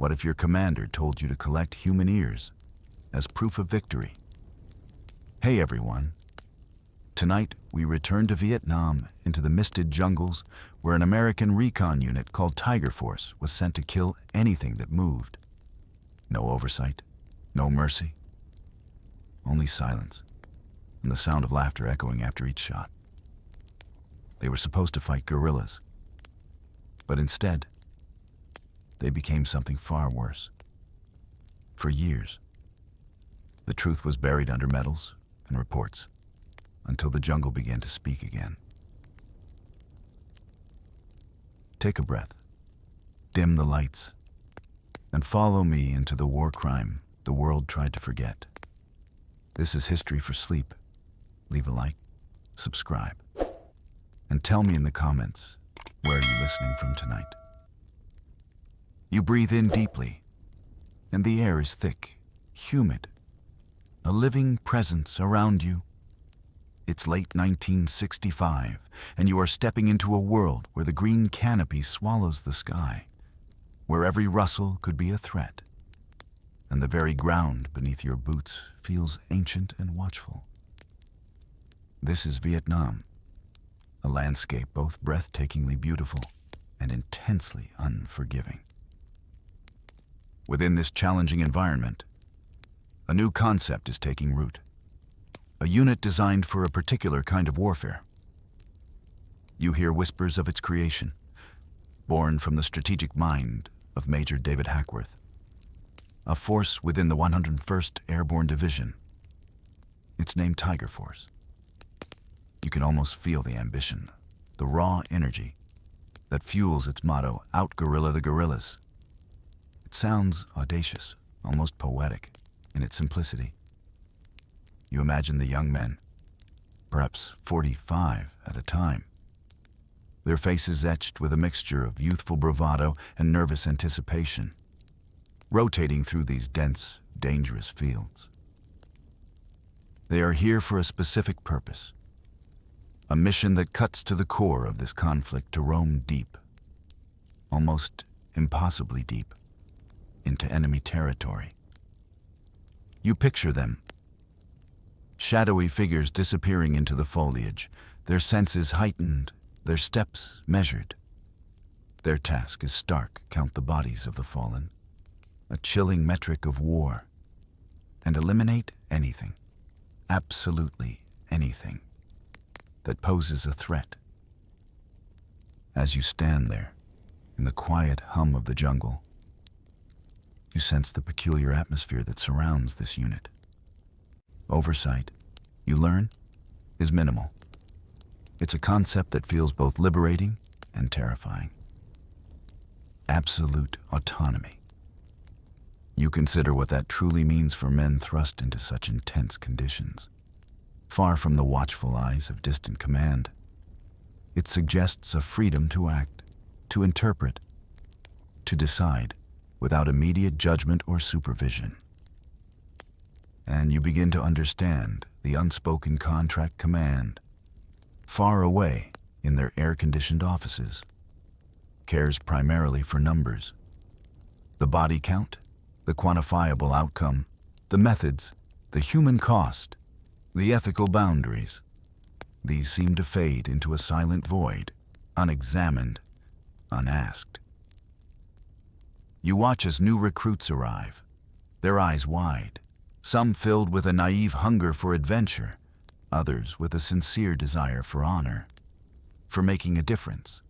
What if your commander told you to collect human ears as proof of victory? Hey everyone. Tonight, we return to Vietnam, into the misted jungles where an American recon unit called Tiger Force was sent to kill anything that moved. No oversight, no mercy, only silence, and the sound of laughter echoing after each shot. They were supposed to fight guerrillas, but instead, they became something far worse. For years, the truth was buried under medals and reports, until the jungle began to speak again. Take a breath, dim the lights, and follow me into the war crime the world tried to forget. This is History for Sleep. Leave a like, subscribe, and tell me in the comments, where are you listening from tonight? You breathe in deeply, and the air is thick, humid, a living presence around you. It's late 1965, and you are stepping into a world where the green canopy swallows the sky, where every rustle could be a threat, and the very ground beneath your boots feels ancient and watchful. This is Vietnam, a landscape both breathtakingly beautiful and intensely unforgiving. Within this challenging environment, a new concept is taking root. A unit designed for a particular kind of warfare. You hear whispers of its creation, born from the strategic mind of Major David Hackworth, a force within the 101st Airborne Division. It's named Tiger Force. You can almost feel the ambition, the raw energy that fuels its motto, out-guerrilla the guerrillas. It sounds audacious, almost poetic in its simplicity. You imagine the young men, perhaps 45 at a time, their faces etched with a mixture of youthful bravado and nervous anticipation, rotating through these dense, dangerous fields. They are here for a specific purpose, a mission that cuts to the core of this conflict to roam deep, almost impossibly deep, into enemy territory. You picture them, shadowy figures disappearing into the foliage, their senses heightened, their steps measured. Their task is stark: count the bodies of the fallen, a chilling metric of war, and eliminate anything, absolutely anything, that poses a threat. As you stand there, in the quiet hum of the jungle, you sense the peculiar atmosphere that surrounds this unit. Oversight, you learn, is minimal. It's a concept that feels both liberating and terrifying. Absolute autonomy. You consider what that truly means for men thrust into such intense conditions. Far from the watchful eyes of distant command, it suggests a freedom to act, to interpret, to decide, without immediate judgment or supervision. And you begin to understand the unspoken contract command, far away in their air-conditioned offices, cares primarily for numbers. The body count, the quantifiable outcome, the methods, the human cost, the ethical boundaries. These seem to fade into a silent void, unexamined, unasked. You watch as new recruits arrive, their eyes wide, some filled with a naive hunger for adventure, others with a sincere desire for honor, for making a difference.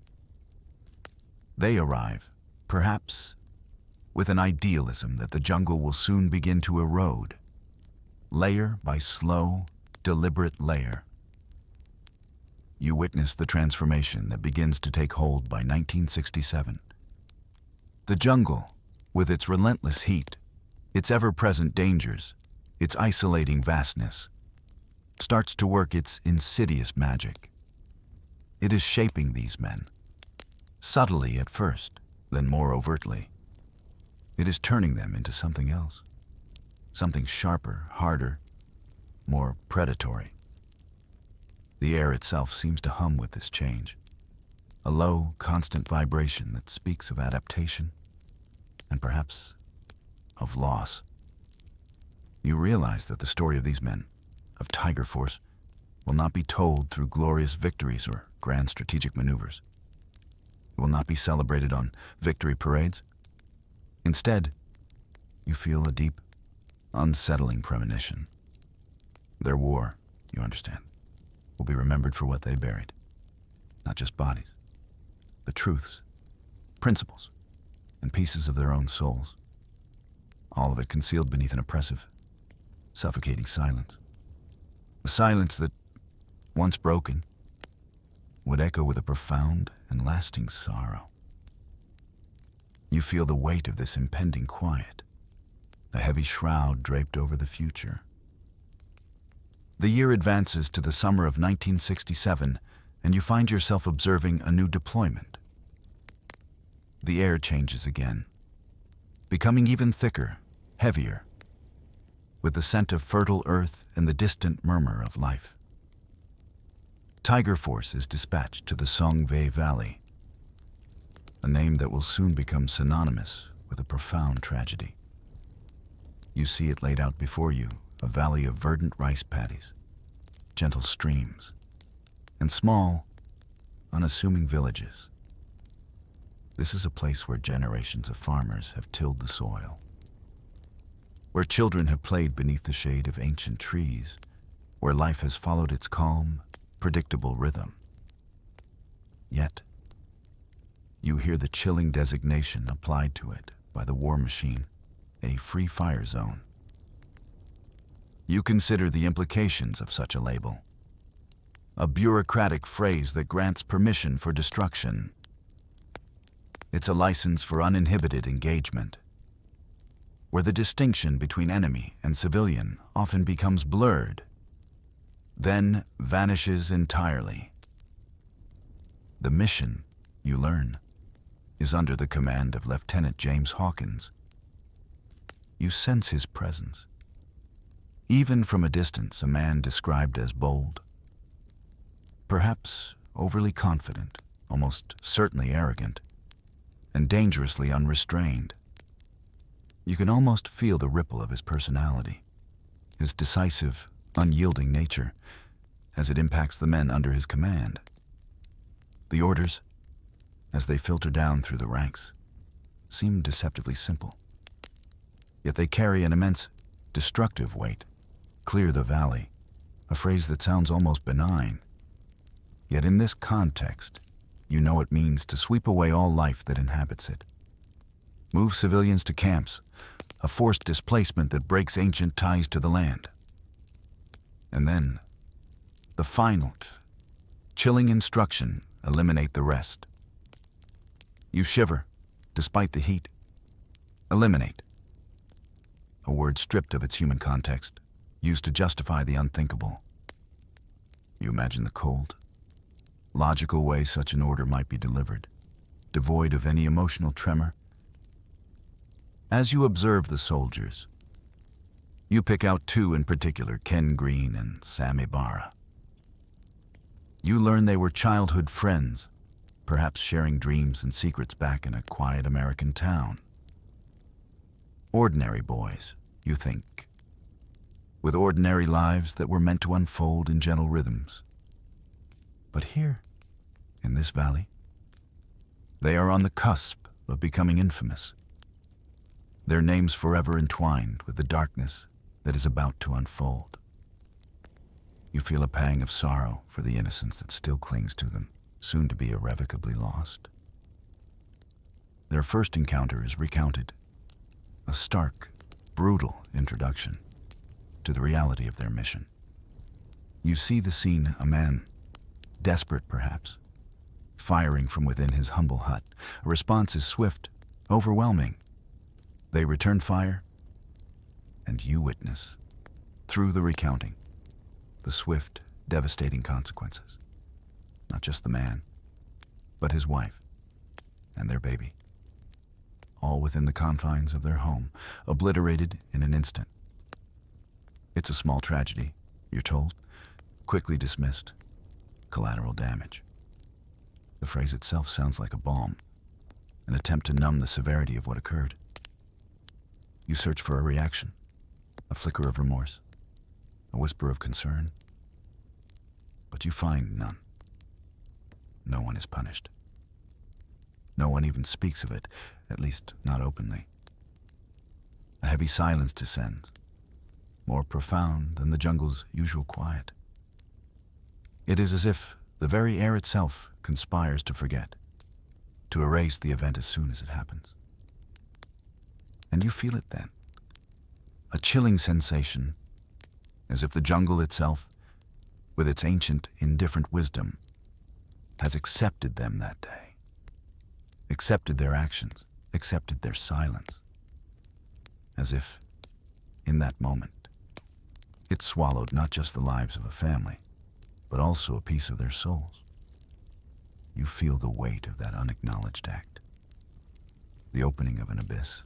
They arrive, perhaps, with an idealism that the jungle will soon begin to erode, layer by slow, deliberate layer. You witness the transformation that begins to take hold by 1967. The jungle, with its relentless heat, its ever-present dangers, its isolating vastness, starts to work its insidious magic. It is shaping these men, subtly at first, then more overtly. It is turning them into something else, something sharper, harder, more predatory. The air itself seems to hum with this change, a low, constant vibration that speaks of adaptation and perhaps of loss. You realize that the story of these men, of Tiger Force, will not be told through glorious victories or grand strategic maneuvers. It will not be celebrated on victory parades. Instead, you feel a deep, unsettling premonition. Their war, you understand, will be remembered for what they buried. Not just bodies, but truths, principles, and pieces of their own souls. All of it concealed beneath an oppressive, suffocating silence. A silence that, once broken, would echo with a profound and lasting sorrow. You feel the weight of this impending quiet, a heavy shroud draped over the future. The year advances to the summer of 1967, and you find yourself observing a new deployment. The air changes again, becoming even thicker, heavier, with the scent of fertile earth and the distant murmur of life. Tiger Force is dispatched to the Songve Valley, a name that will soon become synonymous with a profound tragedy. You see it laid out before you, a valley of verdant rice paddies, gentle streams, and small, unassuming villages. This is a place where generations of farmers have tilled the soil, where children have played beneath the shade of ancient trees, where life has followed its calm, predictable rhythm. Yet, you hear the chilling designation applied to it by the war machine, a free fire zone. You consider the implications of such a label, a bureaucratic phrase that grants permission for destruction. It's a license for uninhibited engagement, where the distinction between enemy and civilian often becomes blurred, then vanishes entirely. The mission, you learn, is under the command of Lieutenant James Hawkins. You sense his presence. Even from a distance, a man described as bold, perhaps overly confident, almost certainly arrogant, and dangerously unrestrained. You can almost feel the ripple of his personality, his decisive, unyielding nature, as it impacts the men under his command. The orders, as they filter down through the ranks, seem deceptively simple. Yet they carry an immense, destructive weight. Clear the valley, a phrase that sounds almost benign. Yet in this context, you know it means to sweep away all life that inhabits it. Move civilians to camps, a forced displacement that breaks ancient ties to the land. And then, the final, chilling instruction, eliminate the rest. You shiver, despite the heat. Eliminate. A word stripped of its human context, used to justify the unthinkable. You imagine the cold, logical way such an order might be delivered, devoid of any emotional tremor. As you observe the soldiers, you pick out two in particular, Ken Green and Sam Ibarra. You learn they were childhood friends, perhaps sharing dreams and secrets back in a quiet American town. Ordinary boys, you think, with ordinary lives that were meant to unfold in gentle rhythms. But here, in this valley, they are on the cusp of becoming infamous, their names forever entwined with the darkness that is about to unfold. You feel a pang of sorrow for the innocence that still clings to them, soon to be irrevocably lost. Their first encounter is recounted, a stark, brutal introduction to the reality of their mission. You see the scene, a man, desperate perhaps, firing from within his humble hut. A response is swift, overwhelming. They return fire, and you witness, through the recounting, the swift, devastating consequences. Not just the man, but his wife and their baby. All within the confines of their home, obliterated in an instant. It's a small tragedy, you're told, quickly dismissed. Collateral damage. The phrase itself sounds like a balm, an attempt to numb the severity of what occurred. You search for a reaction, a flicker of remorse, a whisper of concern, but you find none. No one is punished. No one even speaks of it, at least not openly. A heavy silence descends, more profound than the jungle's usual quiet. It is as if the very air itself conspires to forget, to erase the event as soon as it happens. And you feel it then, a chilling sensation, as if the jungle itself, with its ancient, indifferent wisdom, has accepted them that day, accepted their actions, accepted their silence, as if, in that moment, it swallowed not just the lives of a family, but also a piece of their souls. You feel the weight of that unacknowledged act, the opening of an abyss.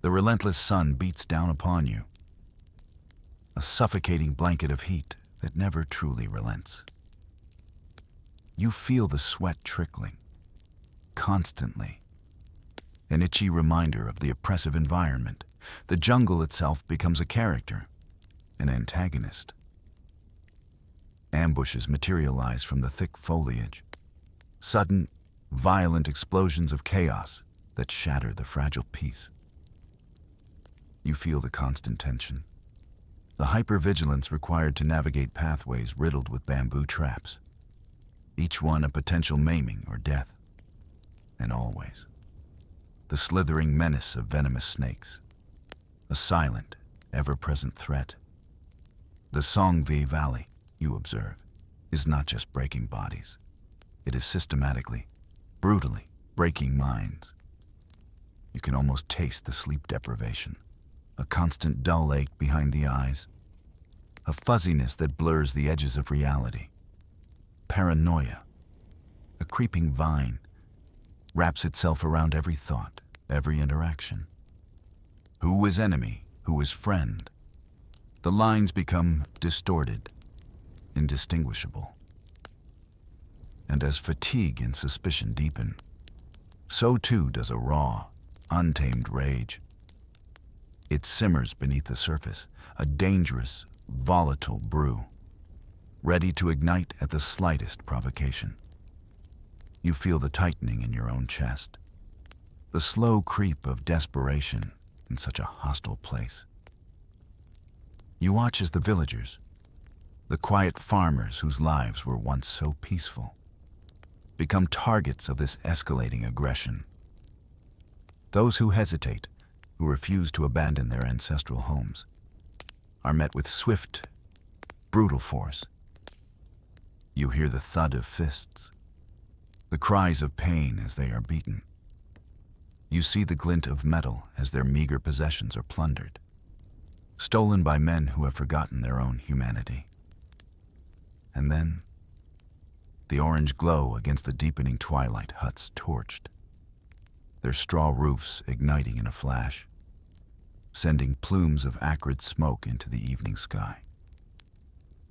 The relentless sun beats down upon you, a suffocating blanket of heat that never truly relents. You feel the sweat trickling, constantly, an itchy reminder of the oppressive environment. The jungle itself becomes a character, an antagonist. Ambushes materialize from the thick foliage, sudden, violent explosions of chaos that shatter the fragile peace. You feel the constant tension, the hypervigilance required to navigate pathways riddled with bamboo traps, each one a potential maiming or death. And always, the slithering menace of venomous snakes, a silent, ever-present threat. The Songvi Valley, you observe, is not just breaking bodies. It is systematically, brutally breaking minds. You can almost taste the sleep deprivation, a constant dull ache behind the eyes, a fuzziness that blurs the edges of reality. Paranoia, a creeping vine, wraps itself around every thought, every interaction. Who is enemy? Who is friend? The lines become distorted, indistinguishable. And as fatigue and suspicion deepen, so too does a raw, untamed rage. It simmers beneath the surface, a dangerous, volatile brew, ready to ignite at the slightest provocation. You feel the tightening in your own chest, the slow creep of desperation in such a hostile place. You watch as the villagers, the quiet farmers whose lives were once so peaceful, become targets of this escalating aggression. Those who hesitate, who refuse to abandon their ancestral homes, are met with swift, brutal force. You hear the thud of fists, the cries of pain as they are beaten. You see the glint of metal as their meager possessions are plundered, stolen by men who have forgotten their own humanity. And then, the orange glow against the deepening twilight huts torched, their straw roofs igniting in a flash, sending plumes of acrid smoke into the evening sky.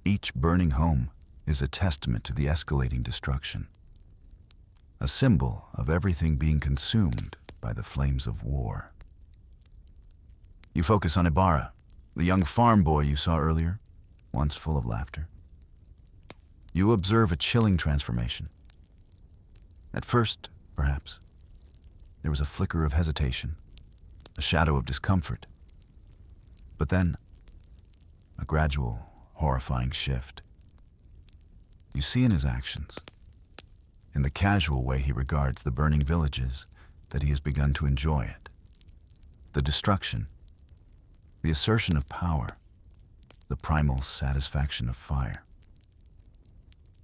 Each burning home is a testament to the escalating destruction, a symbol of everything being consumed by the flames of war. You focus on Ibarra, the young farm boy you saw earlier, once full of laughter. You observe a chilling transformation. At first, perhaps, there was a flicker of hesitation, a shadow of discomfort. But then, a gradual, horrifying shift. You see in his actions, in the casual way he regards the burning villages, that he has begun to enjoy it. The destruction, the assertion of power, the primal satisfaction of fire.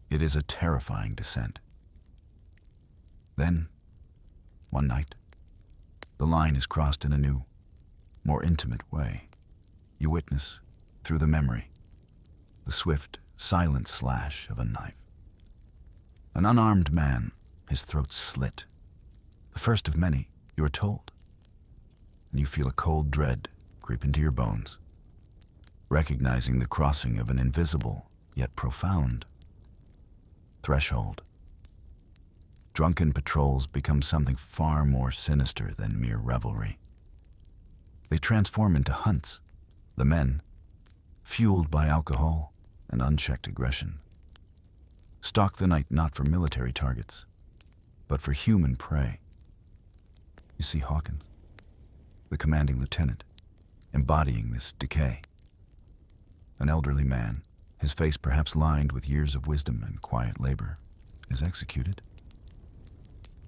It is a terrifying descent. Then, one night, the line is crossed in a new, more intimate way. You witness, through the memory, the swift, silent slash of a knife. An unarmed man, his throat slit. The first of many, you are told. And you feel a cold dread creep into your bones, recognizing the crossing of an invisible, yet profound, threshold. Drunken patrols become something far more sinister than mere revelry. They transform into hunts. The men, fueled by alcohol and unchecked aggression, stalk the night not for military targets, but for human prey. You see Hawkins, the commanding lieutenant, embodying this decay. An elderly man, his face perhaps lined with years of wisdom and quiet labor, is executed.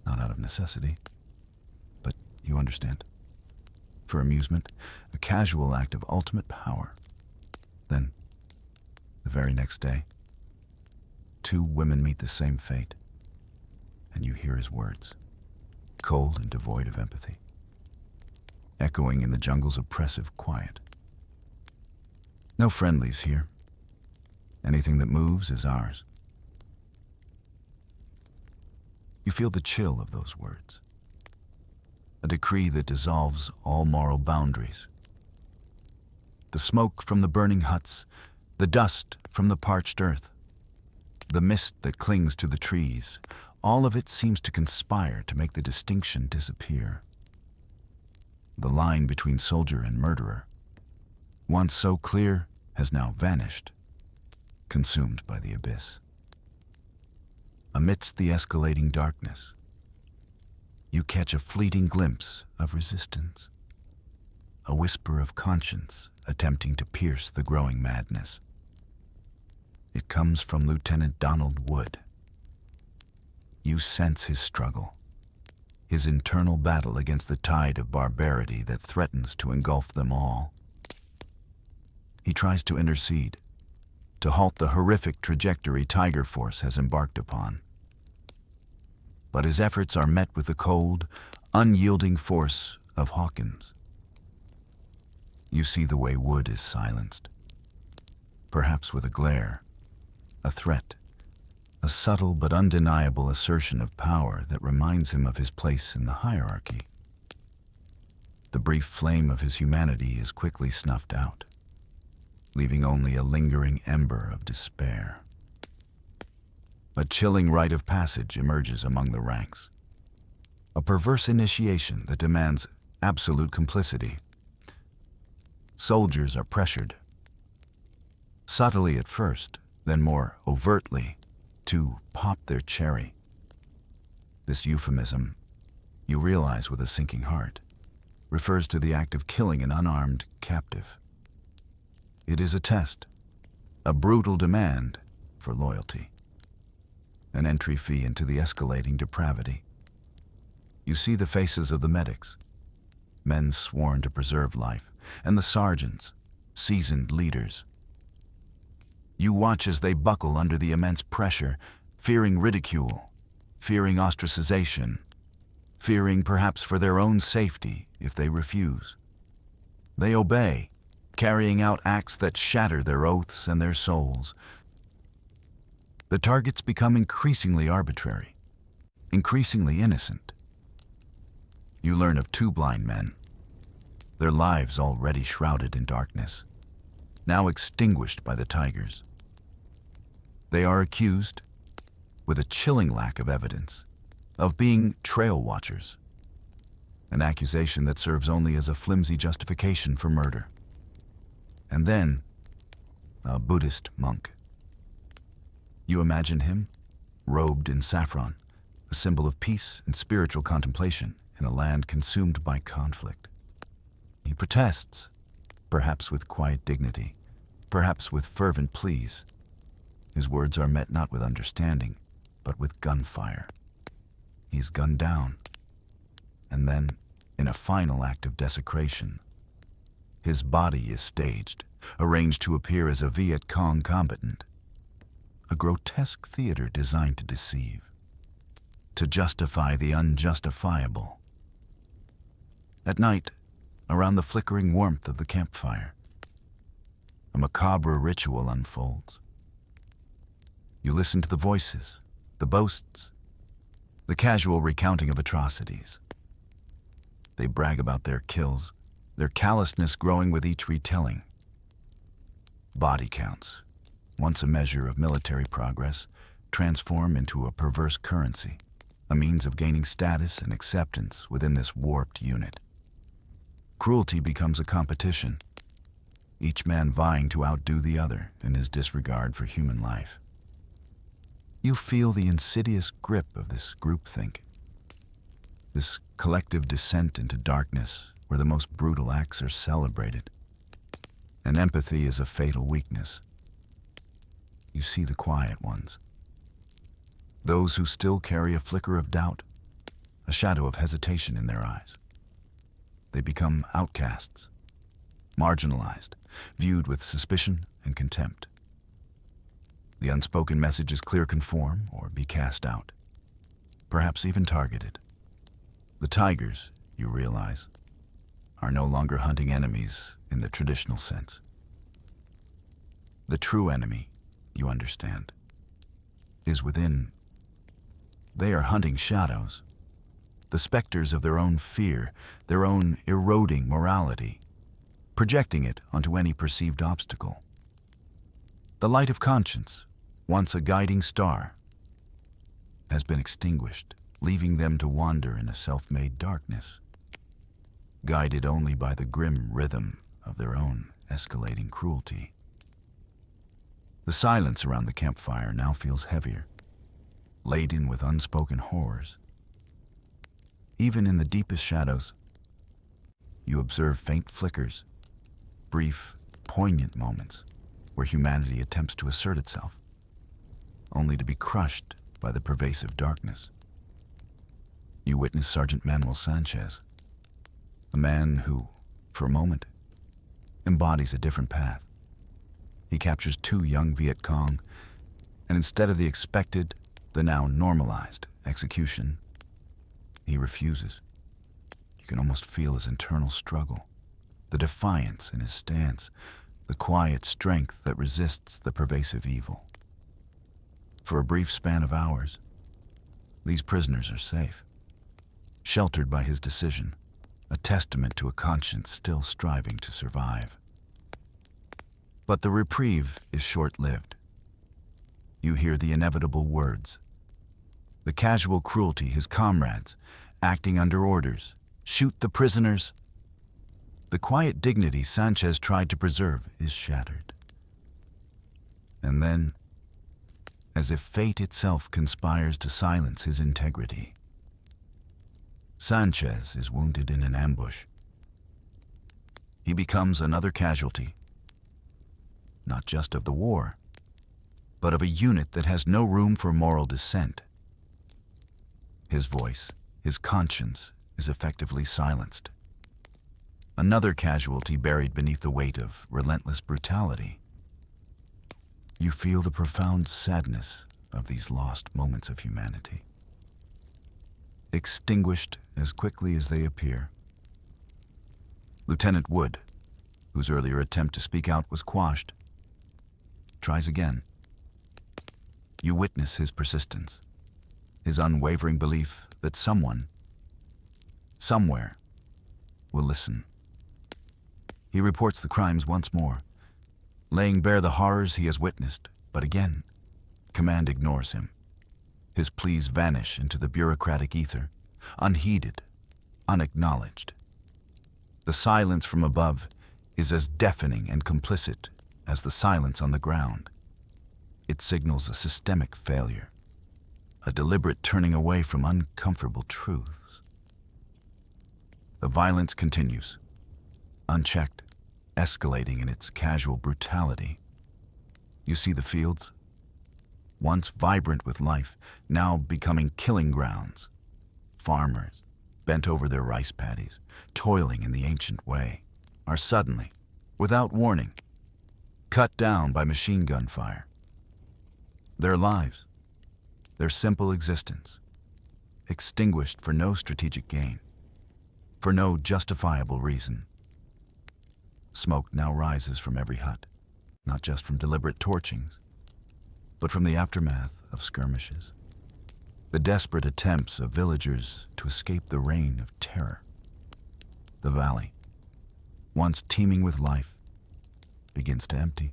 Not out of necessity, but you understand. For amusement, a casual act of ultimate power. Then, the very next day, two women meet the same fate, and you hear his words, cold and devoid of empathy, echoing in the jungle's oppressive quiet. No friendlies here. Anything that moves is ours. You feel the chill of those words, a decree that dissolves all moral boundaries. The smoke from the burning huts, the dust from the parched earth, the mist that clings to the trees, all of it seems to conspire to make the distinction disappear. The line between soldier and murderer, once so clear, has now vanished, consumed by the abyss. Amidst the escalating darkness, you catch a fleeting glimpse of resistance, a whisper of conscience attempting to pierce the growing madness. It comes from Lieutenant Donald Wood. You sense his struggle, his internal battle against the tide of barbarity that threatens to engulf them all. He tries to intercede, to halt the horrific trajectory Tiger Force has embarked upon. But his efforts are met with the cold, unyielding force of Hawkins. You see the way Wood is silenced, perhaps with a glare, a threat, a subtle but undeniable assertion of power that reminds him of his place in the hierarchy. The brief flame of his humanity is quickly snuffed out, leaving only a lingering ember of despair. A chilling rite of passage emerges among the ranks, a perverse initiation that demands absolute complicity. Soldiers are pressured, subtly at first, then more overtly, to pop their cherry. This euphemism, you realize with a sinking heart, refers to the act of killing an unarmed captive. It is a test, a brutal demand for loyalty, an entry fee into the escalating depravity. You see the faces of the medics, men sworn to preserve life, and the sergeants, seasoned leaders. You watch as they buckle under the immense pressure, fearing ridicule, fearing ostracization, fearing perhaps for their own safety if they refuse. They obey, carrying out acts that shatter their oaths and their souls. The targets become increasingly arbitrary, increasingly innocent. You learn of two blind men, their lives already shrouded in darkness, now extinguished by the tigers. They are accused, with a chilling lack of evidence, of being trail watchers, an accusation that serves only as a flimsy justification for murder. And then, a Buddhist monk. You imagine him, robed in saffron, a symbol of peace and spiritual contemplation in a land consumed by conflict. He protests, perhaps with quiet dignity, perhaps with fervent pleas. His words are met not with understanding, but with gunfire. He's gunned down, and then, in a final act of desecration, his body is staged, arranged to appear as a Viet Cong combatant. A grotesque theater designed to deceive, to justify the unjustifiable. At night, around the flickering warmth of the campfire, a macabre ritual unfolds. You listen to the voices, the boasts, the casual recounting of atrocities. They brag about their kills, their callousness growing with each retelling. Body counts, once a measure of military progress, transform into a perverse currency, a means of gaining status and acceptance within this warped unit. Cruelty becomes a competition, each man vying to outdo the other in his disregard for human life. You feel the insidious grip of this groupthink, this collective descent into darkness where the most brutal acts are celebrated. And empathy is a fatal weakness. You see the quiet ones, those who still carry a flicker of doubt, a shadow of hesitation in their eyes. They become outcasts, marginalized, viewed with suspicion and contempt. The unspoken message is clear: conform or be cast out, perhaps even targeted. The tigers, you realize, are no longer hunting enemies in the traditional sense. The true enemy, you understand, is within. They are hunting shadows, the specters of their own fear, their own eroding morality, projecting it onto any perceived obstacle. The light of conscience, once a guiding star, has been extinguished, leaving them to wander in a self-made darkness, guided only by the grim rhythm of their own escalating cruelty. The silence around the campfire now feels heavier, laden with unspoken horrors. Even in the deepest shadows, you observe faint flickers, brief, poignant moments where humanity attempts to assert itself, only to be crushed by the pervasive darkness. You witness Sergeant Manuel Sanchez, a man who, for a moment, embodies a different path. He captures 2 young Viet Cong, and instead of the expected, the now normalized execution, he refuses. You can almost feel his internal struggle, the defiance in his stance, the quiet strength that resists the pervasive evil. For a brief span of hours, these prisoners are safe, sheltered by his decision, a testament to a conscience still striving to survive. But the reprieve is short-lived. You hear the inevitable words, the casual cruelty his comrades, acting under orders, shoot the prisoners. The quiet dignity Sanchez tried to preserve is shattered. And then, as if fate itself conspires to silence his integrity, Sanchez is wounded in an ambush. He becomes another casualty, not just of the war, but of a unit that has no room for moral dissent. His voice, his conscience, is effectively silenced. Another casualty buried beneath the weight of relentless brutality. You feel the profound sadness of these lost moments of humanity, extinguished as quickly as they appear. Lieutenant Wood, whose earlier attempt to speak out was quashed, tries again. You witness his persistence, his unwavering belief that someone, somewhere, will listen. He reports the crimes once more, laying bare the horrors he has witnessed, but again, command ignores him. His pleas vanish into the bureaucratic ether, unheeded, unacknowledged. The silence from above is as deafening and complicit as the silence on the ground. It signals a systemic failure, a deliberate turning away from uncomfortable truths. The violence continues, unchecked, escalating in its casual brutality. You see the fields, once vibrant with life, now becoming killing grounds. Farmers, bent over their rice paddies, toiling in the ancient way, are suddenly, without warning, cut down by machine gun fire. Their lives, their simple existence, extinguished for no strategic gain, for no justifiable reason. Smoke now rises from every hut, not just from deliberate torchings, but from the aftermath of skirmishes, the desperate attempts of villagers to escape the reign of terror. The valley, once teeming with life, begins to empty.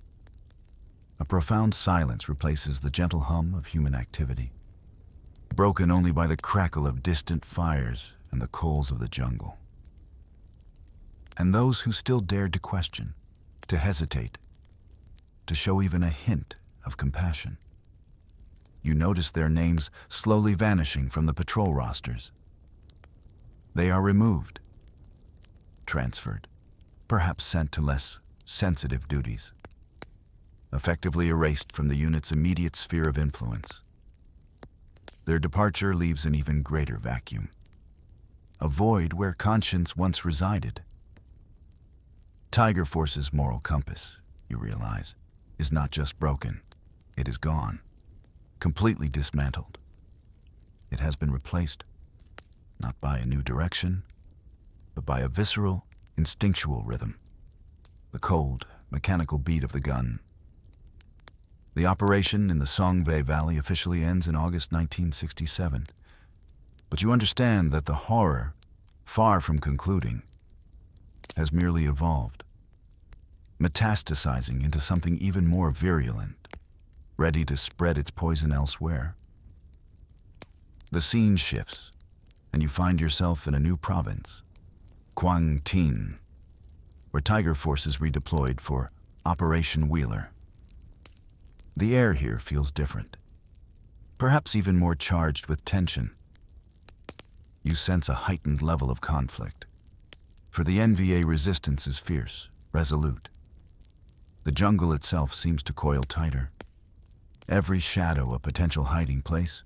A profound silence replaces the gentle hum of human activity, broken only by the crackle of distant fires and the coals of the jungle. and those who still dared to question, to hesitate, to show even a hint of compassion. You notice their names slowly vanishing from the patrol rosters. They are removed, transferred, perhaps sent to less sensitive duties, effectively erased from the unit's immediate sphere of influence. Their departure leaves an even greater vacuum, a void where conscience once resided. Tiger Force's moral compass, you realize, is not just broken, it is gone, completely dismantled. It has been replaced, not by a new direction, but by a visceral, instinctual rhythm, the cold, mechanical beat of the gun. The operation in the Songve Valley officially ends in August 1967, but you understand that the horror, far from concluding, has merely evolved, metastasizing into something even more virulent, ready to spread its poison elsewhere. The scene shifts, and you find yourself in a new province, Quang Tin, where Tiger Force is redeployed for Operation Wheeler. The air here feels different, perhaps even more charged with tension. You sense a heightened level of conflict, for the NVA resistance is fierce, resolute. The jungle itself seems to coil tighter, every shadow a potential hiding place,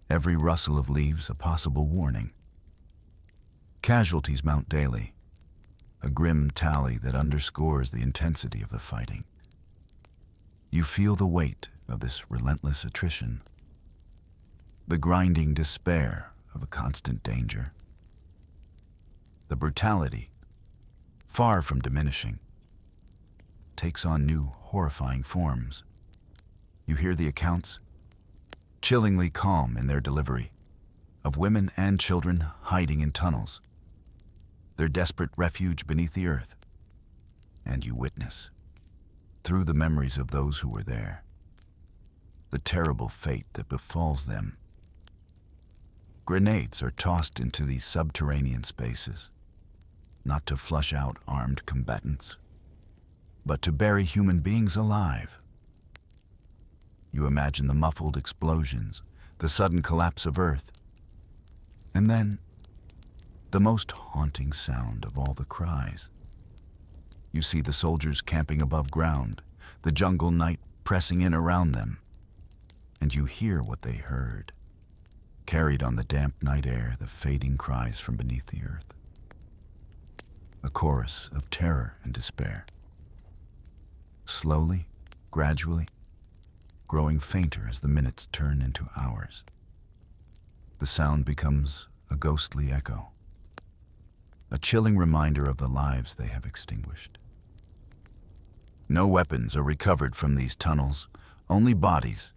every rustle of leaves a possible warning. Casualties mount daily, a grim tally that underscores the intensity of the fighting. You feel the weight of this relentless attrition, the grinding despair of a constant danger. The brutality, far from diminishing, takes on new, horrifying forms. You hear the accounts, chillingly calm in their delivery, of women and children hiding in tunnels, their desperate refuge beneath the earth. And you witness, through the memories of those who were there, the terrible fate that befalls them. Grenades are tossed into these subterranean spaces, not to flush out armed combatants, but to bury human beings alive. You imagine the muffled explosions, the sudden collapse of Earth, and then the most haunting sound of all the cries. You see the soldiers camping above ground, the jungle night pressing in around them, and you hear what they heard, carried on the damp night air, the fading cries from beneath the earth. A chorus of terror and despair. Slowly, gradually, growing fainter as the minutes turn into hours. The sound becomes a ghostly echo, a chilling reminder of the lives they have extinguished. No weapons are recovered from these tunnels, only bodies,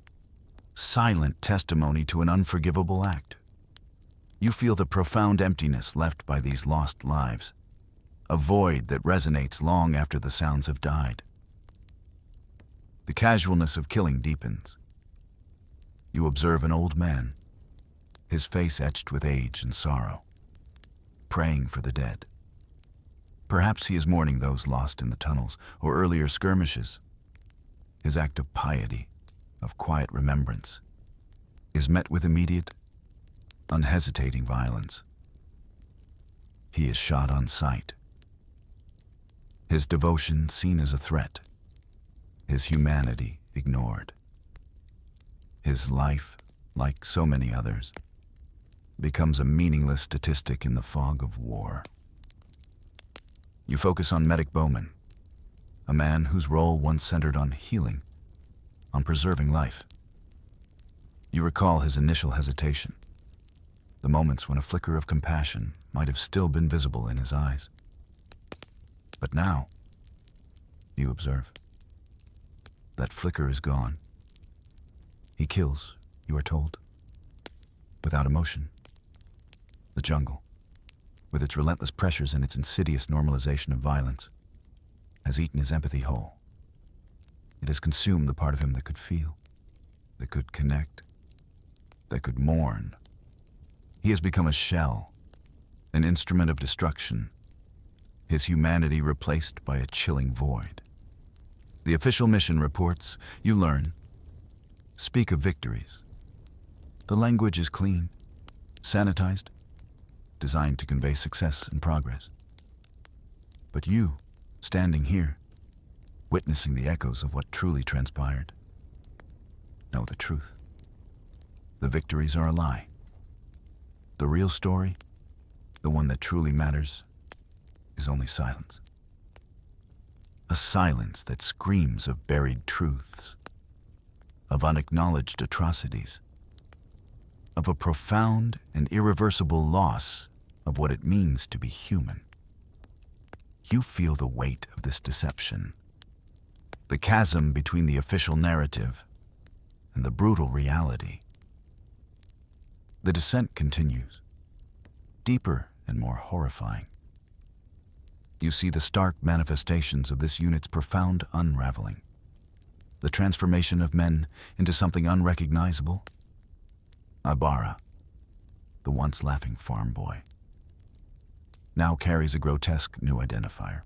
silent testimony to an unforgivable act. You feel the profound emptiness left by these lost lives, a void that resonates long after the sounds have died. The casualness of killing deepens. You observe an old man, his face etched with age and sorrow, praying for the dead. Perhaps he is mourning those lost in the tunnels or earlier skirmishes. His act of piety, of quiet remembrance, is met with immediate, unhesitating violence. He is shot on sight. His devotion seen as a threat, his humanity ignored. His life, like so many others, becomes a meaningless statistic in the fog of war. You focus on Medic Bowman, a man whose role once centered on healing, on preserving life. You recall his initial hesitation, the moments when a flicker of compassion might have still been visible in his eyes. But now, you observe, that flicker is gone. He kills, you are told, without emotion. The jungle, with its relentless pressures and its insidious normalization of violence, has eaten his empathy whole. It has consumed the part of him that could feel, that could connect, that could mourn. He has become a shell, an instrument of destruction, his humanity replaced by a chilling void. The official mission reports, you learn, speak of victories. The language is clean, sanitized, designed to convey success and progress. But you, standing here, witnessing the echoes of what truly transpired, know the truth. The victories are a lie. The real story, the one that truly matters, is only silence. A silence that screams of buried truths, of unacknowledged atrocities, of a profound and irreversible loss of what it means to be human. You feel the weight of this deception, the chasm between the official narrative and the brutal reality. The descent continues, deeper and more horrifying. You see the stark manifestations of this unit's profound unraveling, the transformation of men into something unrecognizable. Ibarra, the once laughing farm boy, now carries a grotesque new identifier.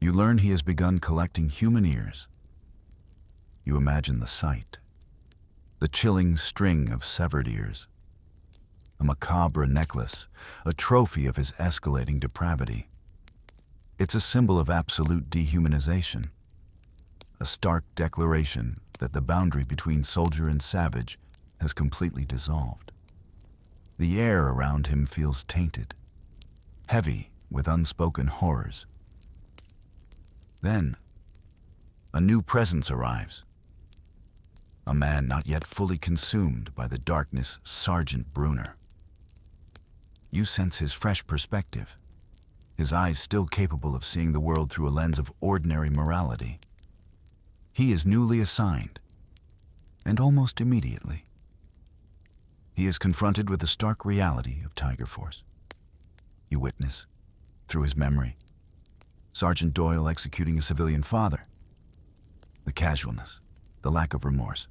You learn he has begun collecting human ears. You imagine the sight, the chilling string of severed ears, a macabre necklace, a trophy of his escalating depravity. It's a symbol of absolute dehumanization, a stark declaration that the boundary between soldier and savage has completely dissolved. The air around him feels tainted, heavy with unspoken horrors. Then, a new presence arrives. A man not yet fully consumed by the darkness, Sergeant Brunner. You sense his fresh perspective, his eyes still capable of seeing the world through a lens of ordinary morality. He is newly assigned, and almost immediately, he is confronted with the stark reality of Tiger Force. You witness, through his memory, Sergeant Doyle executing a civilian father. The casualness, the lack of remorse,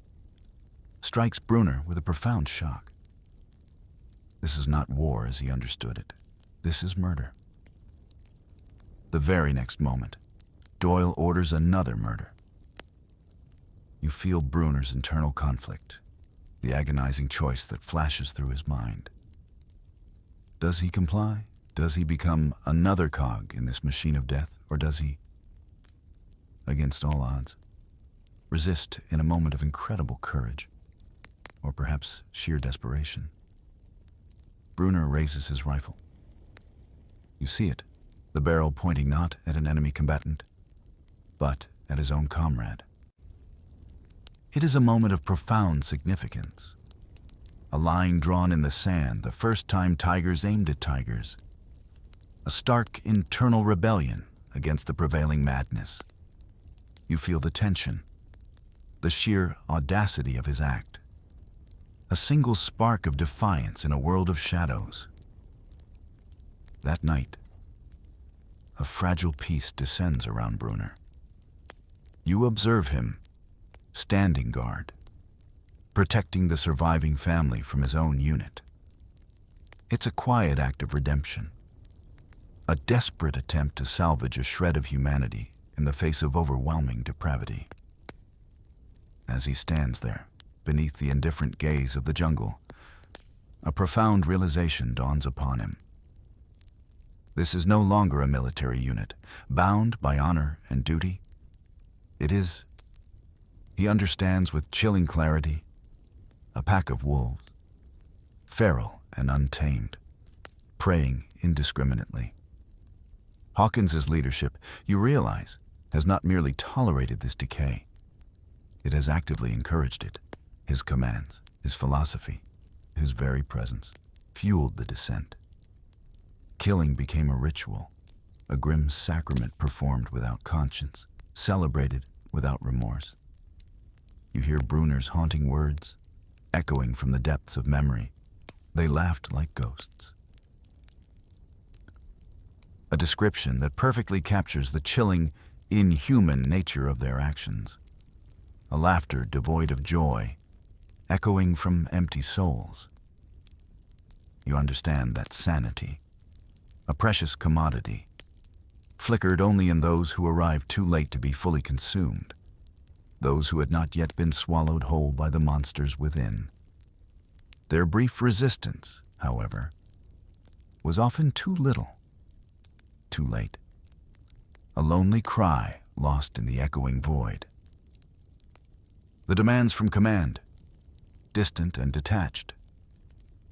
strikes Brunner with a profound shock. This is not war as he understood it. This is murder. The very next moment, Doyle orders another murder. You feel Brunner's internal conflict, the agonizing choice that flashes through his mind. Does he comply? Does he become another cog in this machine of death? Or does he, against all odds, resist in a moment of incredible courage, or perhaps sheer desperation? Brunner raises his rifle. You see it, the barrel pointing not at an enemy combatant, but at his own comrade. It is a moment of profound significance. A line drawn in the sand, the first time tigers aimed at tigers. A stark internal rebellion against the prevailing madness. You feel the tension, the sheer audacity of his act. A single spark of defiance in a world of shadows. That night, a fragile peace descends around Brunner. You observe him, standing guard, protecting the surviving family from his own unit. It's a quiet act of redemption, a desperate attempt to salvage a shred of humanity in the face of overwhelming depravity. As he stands there, beneath the indifferent gaze of the jungle, a profound realization dawns upon him. This is no longer a military unit, bound by honor and duty. It is, he understands with chilling clarity, a pack of wolves, feral and untamed, preying indiscriminately. Hawkins's leadership, you realize, has not merely tolerated this decay. It has actively encouraged it. His commands, his philosophy, his very presence fueled the descent. Killing became a ritual, a grim sacrament performed without conscience, celebrated without remorse. You hear Brunner's haunting words, echoing from the depths of memory. They laughed like ghosts. A description that perfectly captures the chilling, inhuman nature of their actions. A laughter devoid of joy, echoing from empty souls. You understand that sanity, a precious commodity, flickered only in those who arrived too late to be fully consumed, those who had not yet been swallowed whole by the monsters within. Their brief resistance, however, was often too little, too late. A lonely cry lost in the echoing void. The demands from command, distant and detached,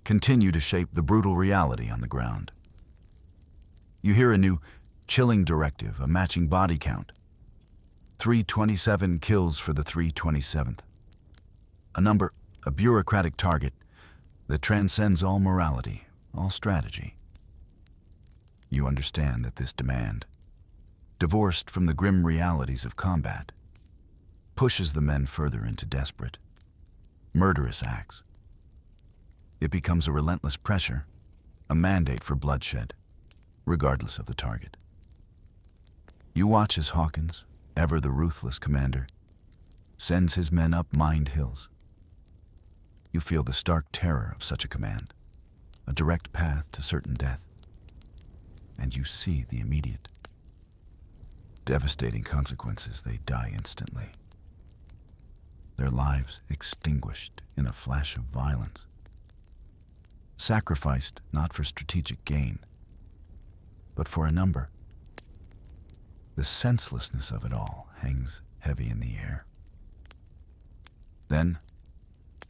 continue to shape the brutal reality on the ground. You hear a new, chilling directive, a matching body count. 327 kills for the 327th. A number, a bureaucratic target that transcends all morality, all strategy. You understand that this demand, divorced from the grim realities of combat, pushes the men further into desperate, murderous acts. It becomes a relentless pressure, a mandate for bloodshed, regardless of the target. You watch as Hawkins, ever the ruthless commander, sends his men up mined hills. You feel the stark terror of such a command, a direct path to certain death. And you see the immediate, devastating consequences. They die instantly. Their lives extinguished in a flash of violence. Sacrificed not for strategic gain, but for a number. The senselessness of it all hangs heavy in the air. Then,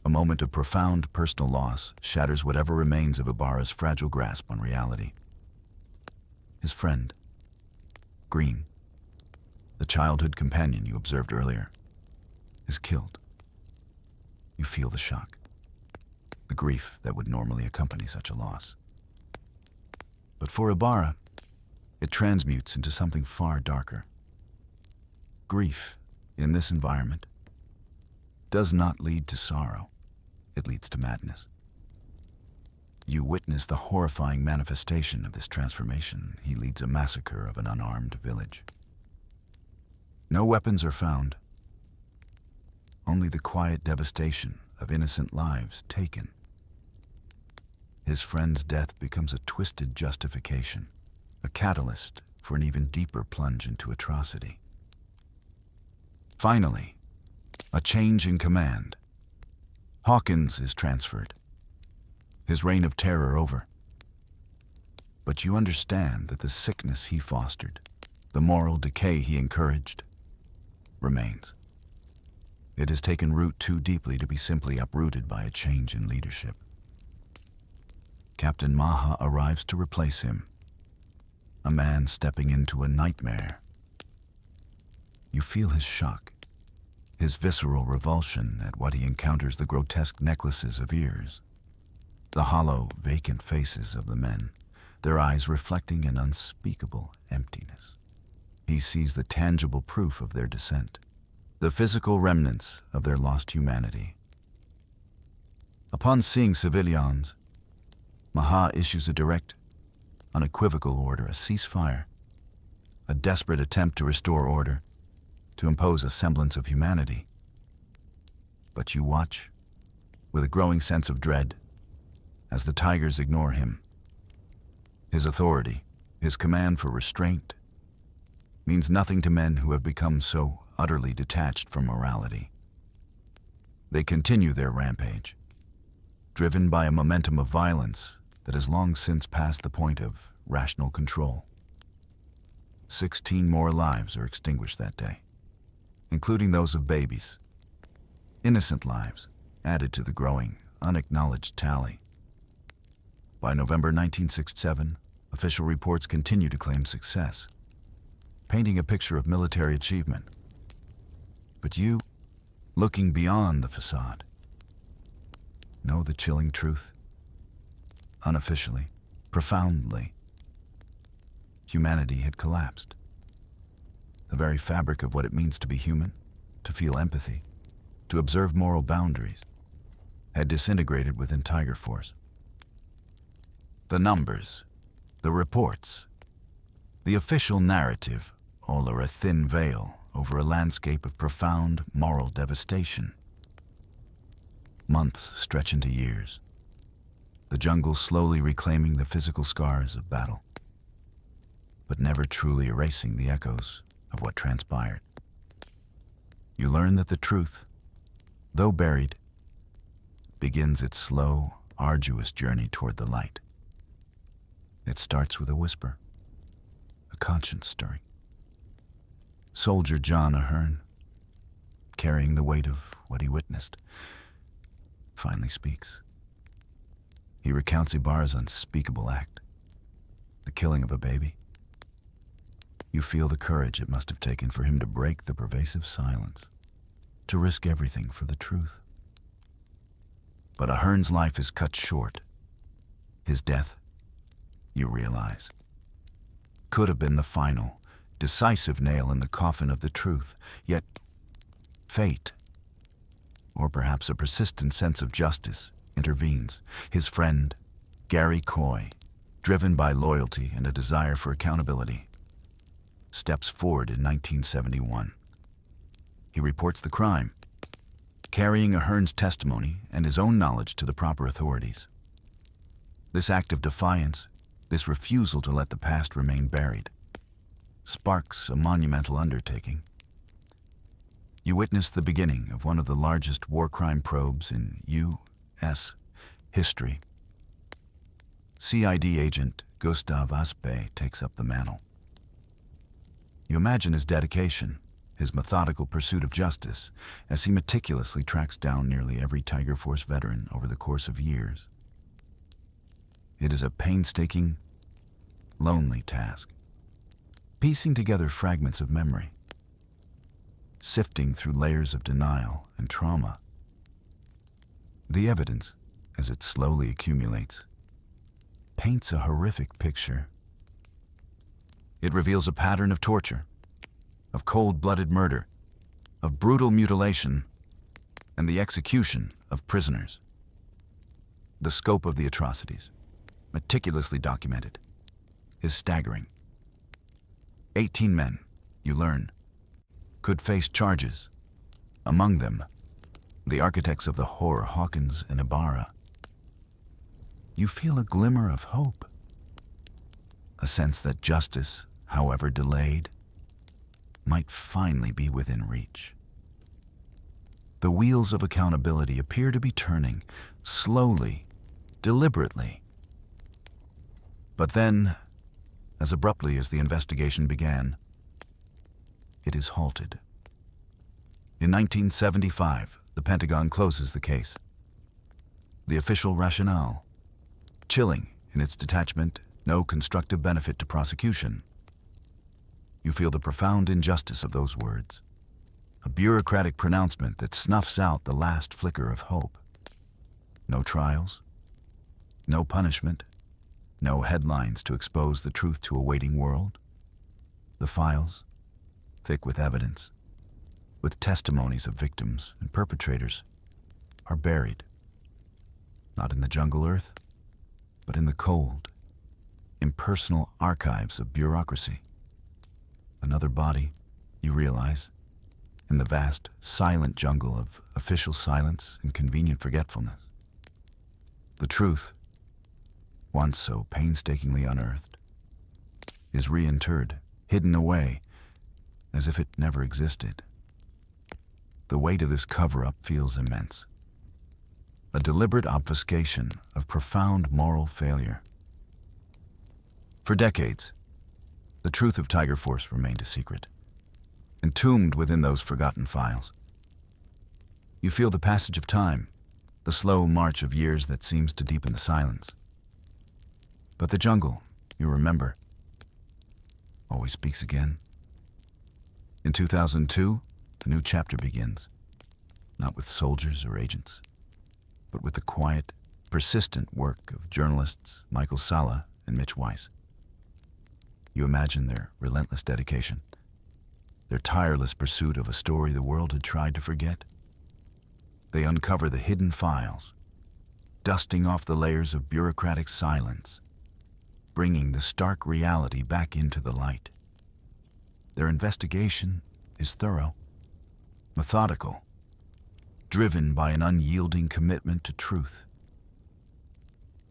a moment of profound personal loss shatters whatever remains of Ibarra's fragile grasp on reality. His friend, Green, the childhood companion you observed earlier, is killed. You feel the shock, the grief that would normally accompany such a loss. But for Ibarra, it transmutes into something far darker. Grief, in this environment, does not lead to sorrow. It leads to madness. You witness the horrifying manifestation of this transformation. He leads a massacre of an unarmed village. No weapons are found, only the quiet devastation of innocent lives taken. His friend's death becomes a twisted justification, a catalyst for an even deeper plunge into atrocity. Finally, a change in command. Hawkins is transferred, his reign of terror over. But you understand that the sickness he fostered, the moral decay he encouraged, remains. It has taken root too deeply to be simply uprooted by a change in leadership. Captain Maha arrives to replace him, a man stepping into a nightmare. You feel his shock, his visceral revulsion at what he encounters, the grotesque necklaces of ears, the hollow, vacant faces of the men, their eyes reflecting an unspeakable emptiness. He sees the tangible proof of their descent, the physical remnants of their lost humanity. Upon seeing civilians, Maha issues a direct, unequivocal order, a ceasefire, a desperate attempt to restore order, to impose a semblance of humanity. But you watch, with a growing sense of dread, as the tigers ignore him. His authority, his command for restraint, means nothing to men who have become so utterly detached from morality. They continue their rampage, driven by a momentum of violence that has long since passed the point of rational control. 16 more lives are extinguished that day, including those of babies. Innocent lives added to the growing, unacknowledged tally. By November 1967, official reports continue to claim success, painting a picture of military achievement. But you, looking beyond the facade, know the chilling truth. Unofficially, profoundly, humanity had collapsed. The very fabric of what it means to be human, to feel empathy, to observe moral boundaries, had disintegrated within Tiger Force. The numbers, the reports, the official narrative all are a thin veil over a landscape of profound moral devastation. Months stretch into years, the jungle slowly reclaiming the physical scars of battle. but never truly erasing the echoes of what transpired. You learn that the truth, though buried, begins its slow, arduous journey toward the light. It starts with a whisper, a conscience stirring. Soldier John Ahern, carrying the weight of what he witnessed, finally speaks. He recounts Ibarra's unspeakable act, the killing of a baby. You feel the courage it must have taken for him to break the pervasive silence, to risk everything for the truth. But Ahern's life is cut short. His death, you realize, could have been the final, decisive nail in the coffin of the truth. Yet fate, or perhaps a persistent sense of justice, intervenes. His friend, Gary Coy, driven by loyalty and a desire for accountability, steps forward in 1971. He reports the crime, carrying Ahern's testimony and his own knowledge to the proper authorities. This act of defiance, this refusal to let the past remain buried, sparks a monumental undertaking. You witness the beginning of one of the largest war crime probes in U.S. history. CID agent Gustav Aspe takes up the mantle. You imagine his dedication, his methodical pursuit of justice, as he meticulously tracks down nearly every Tiger Force veteran over the course of years. It is a painstaking, lonely task, piecing together fragments of memory, sifting through layers of denial and trauma. The evidence, as it slowly accumulates, paints a horrific picture. It reveals a pattern of torture, of cold-blooded murder, of brutal mutilation, and the execution of prisoners. The scope of the atrocities, meticulously documented, is staggering. 18 men, you learn, could face charges. Among them, the architects of the horror, Hawkins and Ibarra. You feel a glimmer of hope, a sense that justice, however delayed, might finally be within reach. The wheels of accountability appear to be turning, slowly, deliberately. But then, as abruptly as the investigation began, it is halted. In 1975, the Pentagon closes the case. The official rationale, chilling in its detachment, no constructive benefit to prosecution. You feel the profound injustice of those words, a bureaucratic pronouncement that snuffs out the last flicker of hope. No trials, no punishment, no headlines to expose the truth to a waiting world. The files, thick with evidence, with testimonies of victims and perpetrators, are buried, not in the jungle earth, but in the cold, impersonal archives of bureaucracy. Another body, you realize, in the vast, silent jungle of official silence and convenient forgetfulness. The truth, once so painstakingly unearthed, is reinterred, hidden away, as if it never existed. The weight of this cover-up feels immense. A deliberate obfuscation of profound moral failure. For decades, the truth of Tiger Force remained a secret, entombed within those forgotten files. You feel the passage of time, the slow march of years that seems to deepen the silence. But the jungle, you remember, always speaks again. In 2002, a new chapter begins, not with soldiers or agents, but with the quiet, persistent work of journalists Michael Salla and Mitch Weiss. You imagine their relentless dedication, their tireless pursuit of a story the world had tried to forget. They uncover the hidden files, dusting off the layers of bureaucratic silence, bringing the stark reality back into the light. Their investigation is thorough, methodical, driven by an unyielding commitment to truth.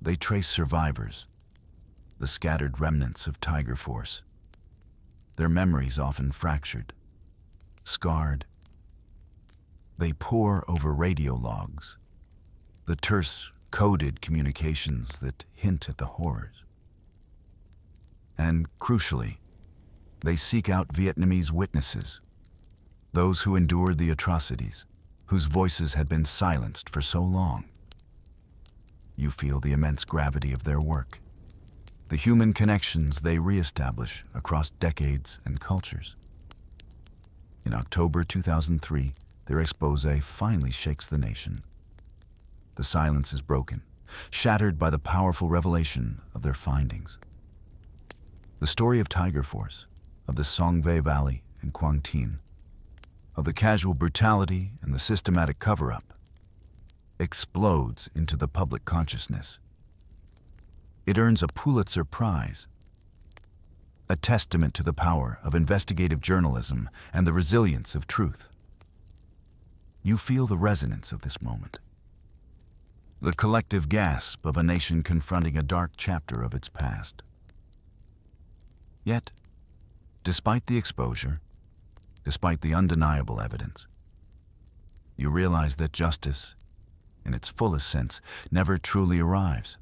They trace survivors, the scattered remnants of Tiger Force, their memories often fractured, scarred. They pore over radio logs, the terse, coded communications that hint at the horrors. And, crucially, they seek out Vietnamese witnesses, those who endured the atrocities, whose voices had been silenced for so long. You feel the immense gravity of their work, the human connections they reestablish across decades and cultures. In October 2003, their exposé finally shakes the nation. The silence is broken, shattered by the powerful revelation of their findings. The story of Tiger Force, of the Song Ve Valley and Quang Tin, of the casual brutality and the systematic cover-up, explodes into the public consciousness. It earns a Pulitzer Prize, a testament to the power of investigative journalism and the resilience of truth. You feel the resonance of this moment, the collective gasp of a nation confronting a dark chapter of its past. Yet, despite the exposure, despite the undeniable evidence, you realize that justice, in its fullest sense, never truly arrives.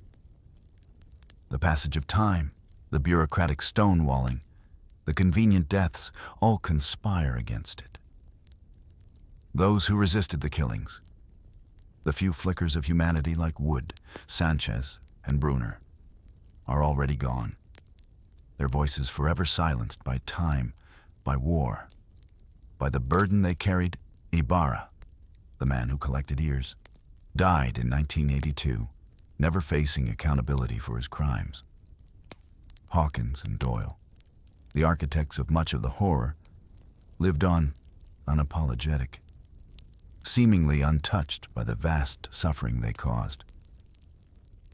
The passage of time, the bureaucratic stonewalling, the convenient deaths all conspire against it. Those who resisted the killings, the few flickers of humanity like Wood, Sanchez, and Bruner, are already gone, their voices forever silenced by time, by war, by the burden they carried. Ibarra, the man who collected ears, died in 1982, never facing accountability for his crimes. Hawkins and Doyle, the architects of much of the horror, lived on unapologetic, seemingly untouched by the vast suffering they caused.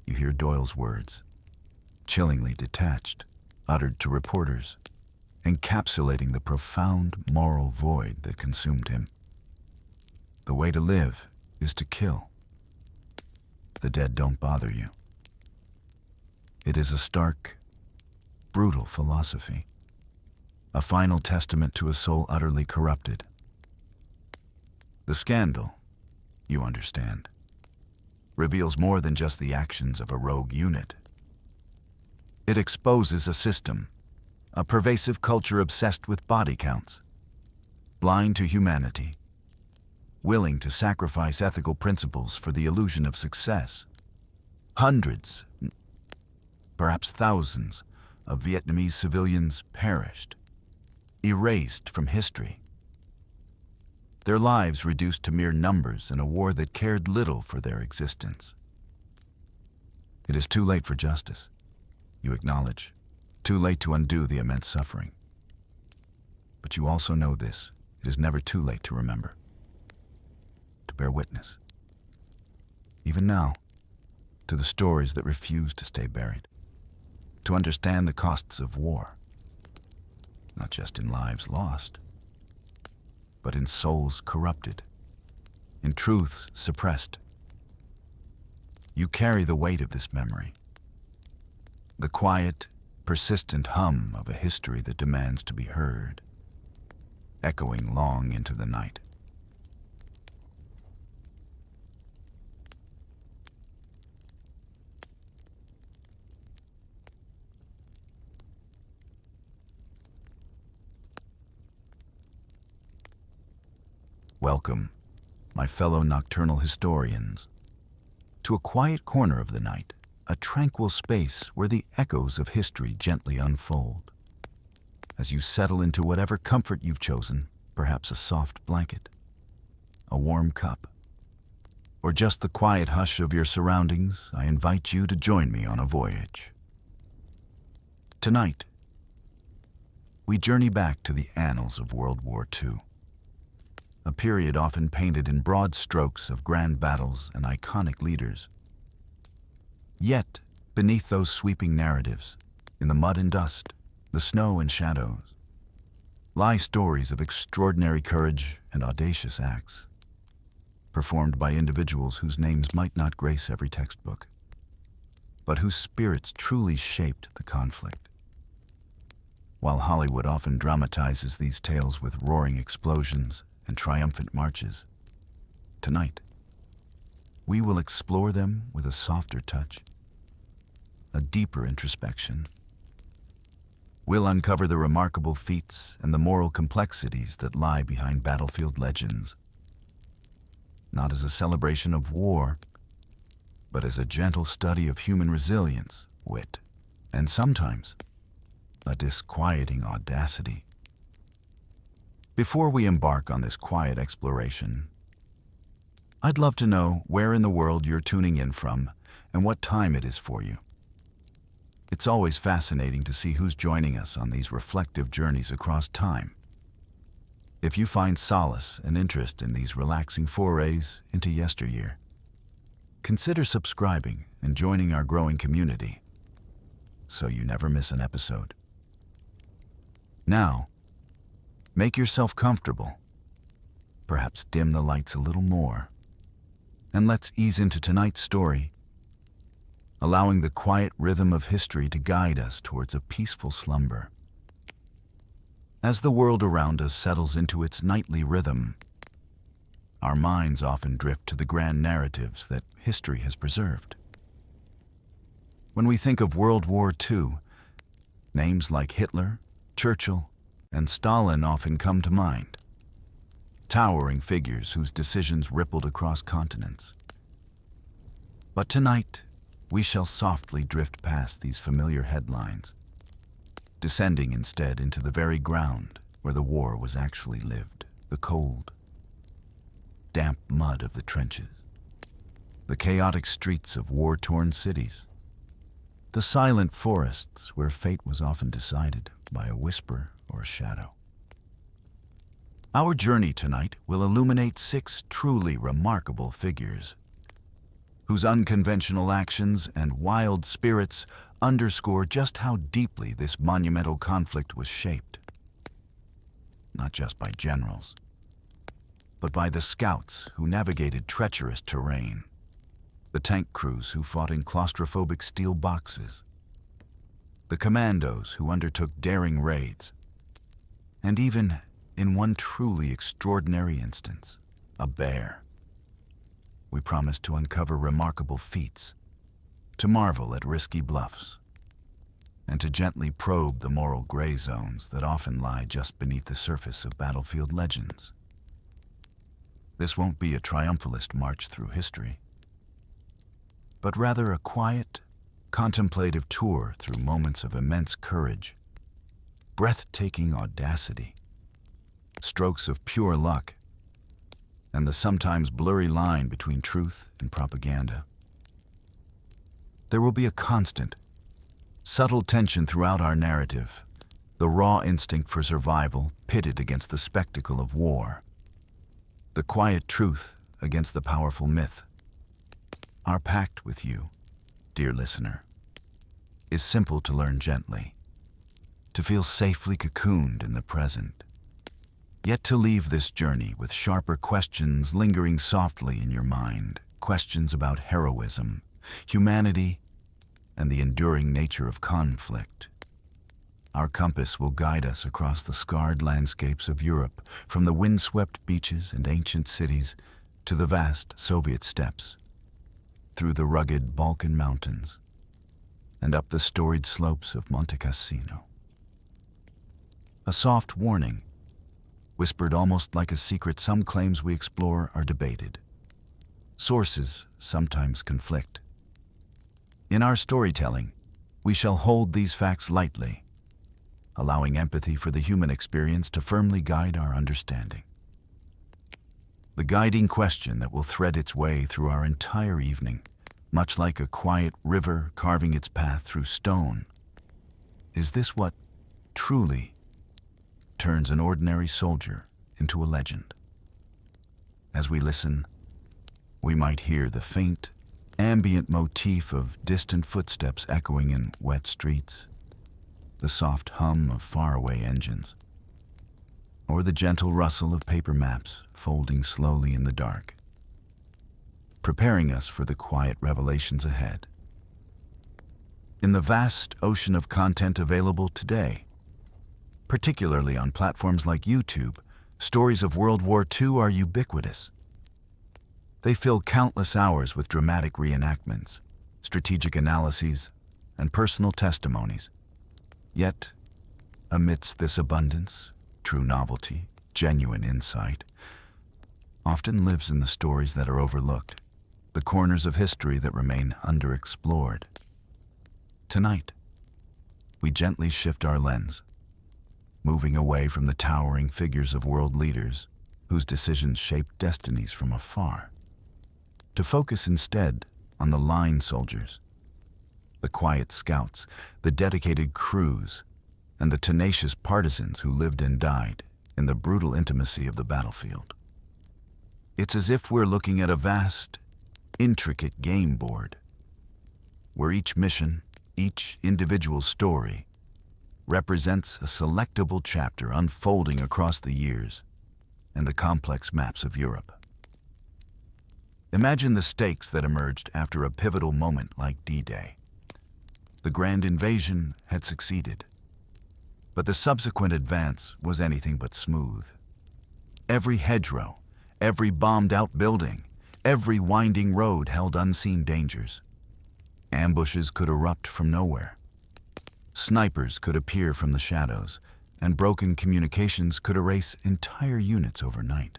You hear Doyle's words, chillingly detached, uttered to reporters, encapsulating the profound moral void that consumed him. The way to live is to kill. The dead don't bother you. It is a stark, brutal philosophy, a final testament to a soul utterly corrupted. The scandal, you understand, reveals more than just the actions of a rogue unit. It exposes a system, a pervasive culture obsessed with body counts, blind to humanity, willing to sacrifice ethical principles for the illusion of success. Hundreds, perhaps thousands, of Vietnamese civilians perished, erased from history. Their lives reduced to mere numbers in a war that cared little for their existence. It is too late for justice, you acknowledge, too late to undo the immense suffering. But you also know this: it is never too late to remember, to bear witness, even now, to the stories that refuse to stay buried, to understand the costs of war, not just in lives lost, but in souls corrupted, in truths suppressed. You carry the weight of this memory, the quiet, persistent hum of a history that demands to be heard, echoing long into the night. Welcome, my fellow nocturnal historians, to a quiet corner of the night, a tranquil space where the echoes of history gently unfold. As you settle into whatever comfort you've chosen, perhaps a soft blanket, a warm cup, or just the quiet hush of your surroundings, I invite you to join me on a voyage. Tonight, we journey back to the annals of World War II. A period often painted in broad strokes of grand battles and iconic leaders. Yet, beneath those sweeping narratives, in the mud and dust, the snow and shadows, lie stories of extraordinary courage and audacious acts, performed by individuals whose names might not grace every textbook, but whose spirits truly shaped the conflict. While Hollywood often dramatizes these tales with roaring explosions and triumphant marches, tonight, we will explore them with a softer touch, a deeper introspection. We'll uncover the remarkable feats and the moral complexities that lie behind battlefield legends, not as a celebration of war, but as a gentle study of human resilience, wit, and sometimes a disquieting audacity. Before we embark on this quiet exploration, I'd love to know where in the world you're tuning in from and what time it is for you. It's always fascinating to see who's joining us on these reflective journeys across time. If you find solace and interest in these relaxing forays into yesteryear, consider subscribing and joining our growing community so you never miss an episode. Now, make yourself comfortable, perhaps dim the lights a little more, and let's ease into tonight's story, allowing the quiet rhythm of history to guide us towards a peaceful slumber. As the world around us settles into its nightly rhythm, our minds often drift to the grand narratives that history has preserved. When we think of World War II, names like Hitler, Churchill, and Stalin often come to mind, towering figures whose decisions rippled across continents. But tonight, we shall softly drift past these familiar headlines, descending instead into the very ground where the war was actually lived, the cold, damp mud of the trenches, the chaotic streets of war-torn cities, the silent forests where fate was often decided by a whisper or a shadow. Our journey tonight will illuminate 6 truly remarkable figures whose unconventional actions and wild spirits underscore just how deeply this monumental conflict was shaped, not just by generals, but by the scouts who navigated treacherous terrain, the tank crews who fought in claustrophobic steel boxes, the commandos who undertook daring raids, and even, in one truly extraordinary instance, a bear. We promise to uncover remarkable feats, to marvel at risky bluffs, and to gently probe the moral gray zones that often lie just beneath the surface of battlefield legends. This won't be a triumphalist march through history, but rather a quiet, contemplative tour through moments of immense courage, breathtaking audacity, strokes of pure luck, and the sometimes blurry line between truth and propaganda. There will be a constant, subtle tension throughout our narrative, the raw instinct for survival pitted against the spectacle of war, the quiet truth against the powerful myth. Our pact with you, dear listener, is simple: to learn gently, to feel safely cocooned in the present, yet to leave this journey with sharper questions lingering softly in your mind, questions about heroism, humanity, and the enduring nature of conflict. Our compass will guide us across the scarred landscapes of Europe, from the windswept beaches and ancient cities to the vast Soviet steppes, through the rugged Balkan mountains, and up the storied slopes of Monte Cassino. A soft warning, whispered almost like a secret: some claims we explore are debated. Sources sometimes conflict. In our storytelling, we shall hold these facts lightly, allowing empathy for the human experience to firmly guide our understanding. The guiding question that will thread its way through our entire evening, much like a quiet river carving its path through stone, is this: what truly turns an ordinary soldier into a legend? As we listen, we might hear the faint, ambient motif of distant footsteps echoing in wet streets, the soft hum of faraway engines, or the gentle rustle of paper maps folding slowly in the dark, preparing us for the quiet revelations ahead. In the vast ocean of content available today, Particularly on platforms like YouTube, stories of World War II are ubiquitous. They fill countless hours with dramatic reenactments, strategic analyses, and personal testimonies. Yet, amidst this abundance, true novelty, genuine insight, often lives in the stories that are overlooked, the corners of history that remain underexplored. Tonight, we gently shift our lens, moving away from the towering figures of world leaders whose decisions shaped destinies from afar, to focus instead on the line soldiers, the quiet scouts, the dedicated crews, and the tenacious partisans who lived and died in the brutal intimacy of the battlefield. It's as if we're looking at a vast, intricate game board, where each mission, each individual story, represents a selectable chapter unfolding across the years and the complex maps of Europe. Imagine the stakes that emerged after a pivotal moment like D-Day. The grand invasion had succeeded, but the subsequent advance was anything but smooth. Every hedgerow, every bombed-out building, every winding road held unseen dangers. Ambushes could erupt from nowhere. Snipers could appear from the shadows, and broken communications could erase entire units overnight,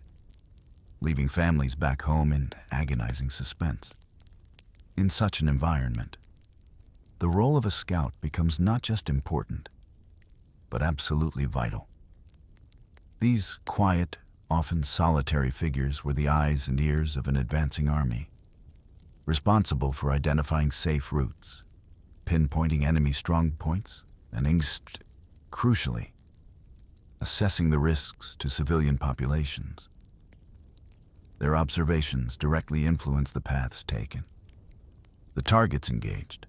leaving families back home in agonizing suspense. In such an environment, the role of a scout becomes not just important, but absolutely vital. These quiet, often solitary figures were the eyes and ears of an advancing army, responsible for identifying safe routes, pinpointing enemy strong points, and crucially, assessing the risks to civilian populations. Their observations directly influenced the paths taken, the targets engaged,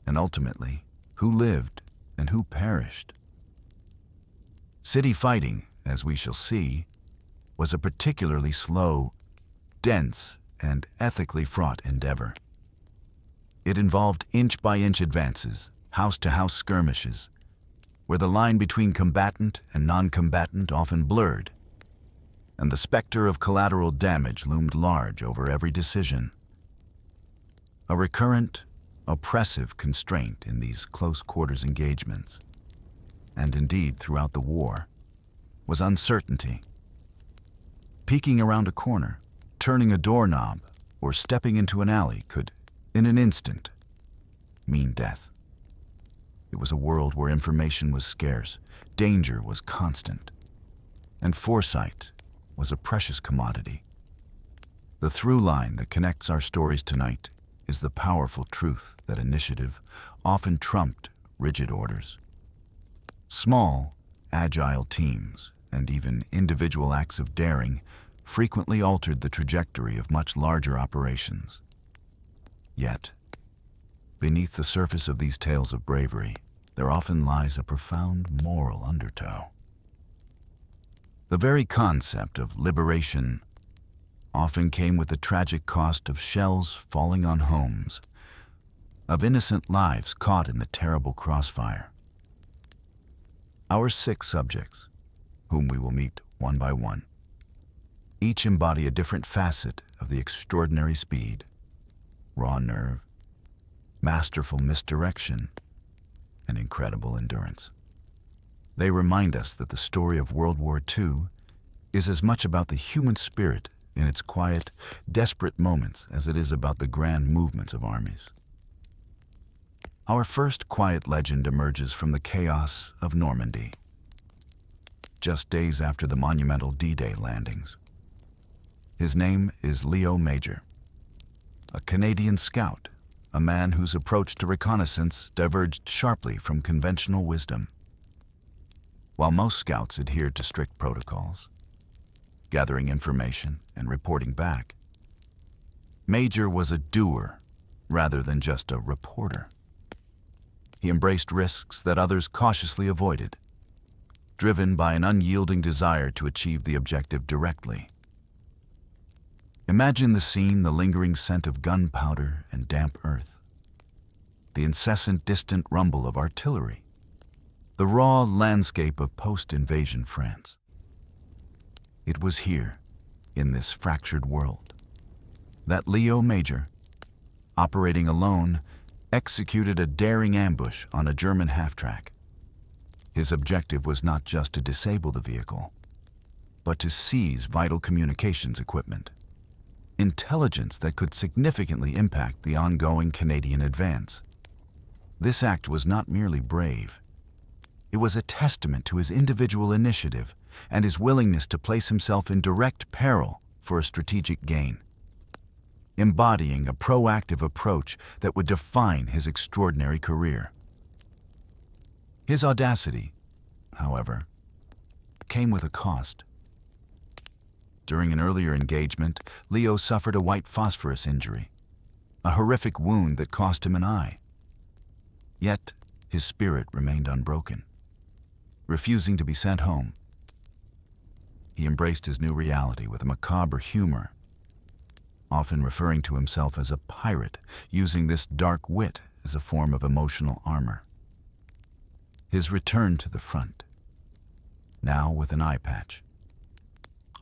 and ultimately, who lived and who perished. City fighting, as we shall see, was a particularly slow, dense, and ethically fraught endeavor. It involved inch-by-inch advances, house-to-house skirmishes, where the line between combatant and non-combatant often blurred, and the specter of collateral damage loomed large over every decision. A recurrent, oppressive constraint in these close-quarters engagements, and indeed throughout the war, was uncertainty. Peeking around a corner, turning a doorknob, or stepping into an alley could, in an instant, mean death. It was a world where information was scarce, danger was constant, and foresight was a precious commodity. The through line that connects our stories tonight is the powerful truth that initiative often trumped rigid orders. Small, agile teams, and even individual acts of daring frequently altered the trajectory of much larger operations. Yet, beneath the surface of these tales of bravery, there often lies a profound moral undertow. The very concept of liberation often came with the tragic cost of shells falling on homes, of innocent lives caught in the terrible crossfire. Our 6 subjects, whom we will meet one by one, each embody a different facet of the extraordinary speed, raw nerve, masterful misdirection, and incredible endurance. They remind us that the story of World War II is as much about the human spirit in its quiet, desperate moments as it is about the grand movements of armies. Our first quiet legend emerges from the chaos of Normandy, just days after the monumental D-Day landings. His name is Leo Major, a Canadian scout, a man whose approach to reconnaissance diverged sharply from conventional wisdom. While most scouts adhered to strict protocols, gathering information and reporting back, Major was a doer rather than just a reporter. He embraced risks that others cautiously avoided, driven by an unyielding desire to achieve the objective directly. Imagine the scene: the lingering scent of gunpowder and damp earth, the incessant distant rumble of artillery, the raw landscape of post-invasion France. It was here, in this fractured world, that Leo Major, operating alone, executed a daring ambush on a German half-track. His objective was not just to disable the vehicle, but to seize vital communications equipment, intelligence that could significantly impact the ongoing Canadian advance. This act was not merely brave. It was a testament to his individual initiative and his willingness to place himself in direct peril for a strategic gain, embodying a proactive approach that would define his extraordinary career. His audacity, however, came with a cost. During an earlier engagement, Leo suffered a white phosphorus injury, a horrific wound that cost him an eye. Yet, his spirit remained unbroken, refusing to be sent home. He embraced his new reality with a macabre humor, often referring to himself as a pirate, using this dark wit as a form of emotional armor. His return to the front, now with an eye patch,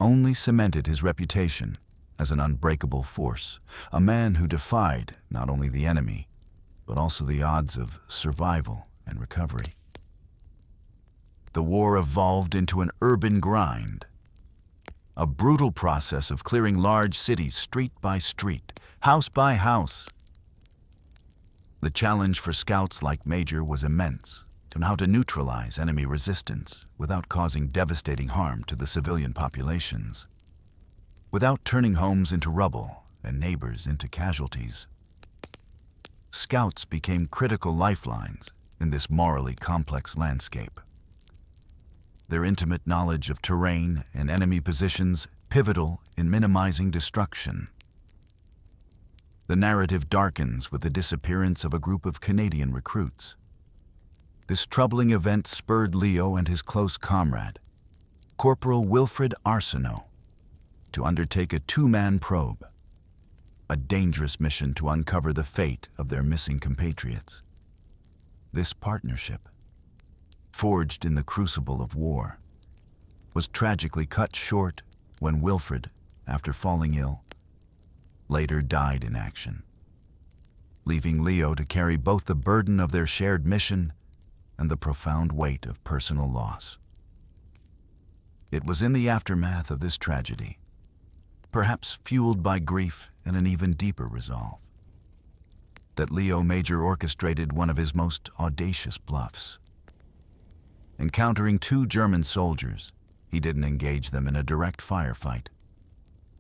only cemented his reputation as an unbreakable force, a man who defied not only the enemy, but also the odds of survival and recovery. The war evolved into an urban grind, a brutal process of clearing large cities street by street, house by house. The challenge for scouts like Major was immense, on how to neutralize enemy resistance without causing devastating harm to the civilian populations, without turning homes into rubble and neighbors into casualties. Scouts became critical lifelines in this morally complex landscape. Their intimate knowledge of terrain and enemy positions pivotal in minimizing destruction. The narrative darkens with the disappearance of a group of Canadian recruits. This troubling event spurred Leo and his close comrade, Corporal Wilfred Arsenault, to undertake a two-man probe, a dangerous mission to uncover the fate of their missing compatriots. This partnership, forged in the crucible of war, was tragically cut short when Wilfred, after falling ill, later died in action, leaving Leo to carry both the burden of their shared mission and the profound weight of personal loss. It was in the aftermath of this tragedy, perhaps fueled by grief and an even deeper resolve, that Leo Major orchestrated one of his most audacious bluffs. Encountering two German soldiers, he didn't engage them in a direct firefight.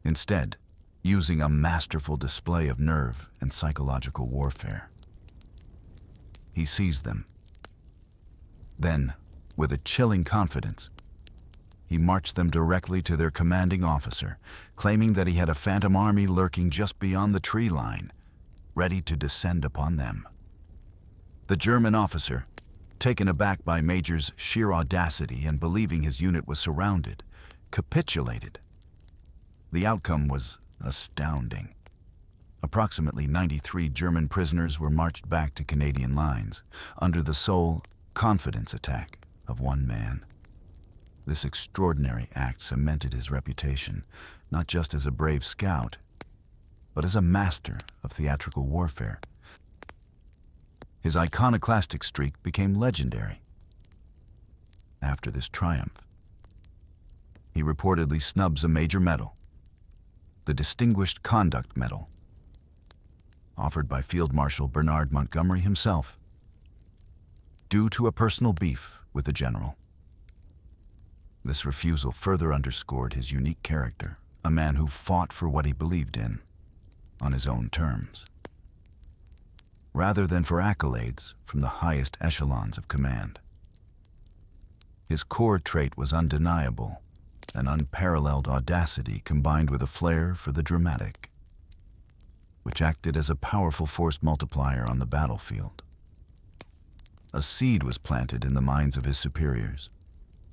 Instead, using a masterful display of nerve and psychological warfare, he seized them. Then, with a chilling confidence, he marched them directly to their commanding officer, claiming that he had a phantom army lurking just beyond the tree line, ready to descend upon them. The German officer, taken aback by Major's sheer audacity and believing his unit was surrounded, capitulated. The outcome was astounding. Approximately 93 German prisoners were marched back to Canadian lines, under the sole confidence attack of one man. This extraordinary act cemented his reputation, not just as a brave scout, but as a master of theatrical warfare. His iconoclastic streak became legendary. After this triumph, he reportedly snubs a major medal, the Distinguished Conduct Medal, offered by Field Marshal Bernard Montgomery himself, due to a personal beef with the general. This refusal further underscored his unique character, a man who fought for what he believed in, on his own terms, rather than for accolades from the highest echelons of command. His core trait was undeniable, an unparalleled audacity combined with a flair for the dramatic, which acted as a powerful force multiplier on the battlefield. A seed was planted in the minds of his superiors,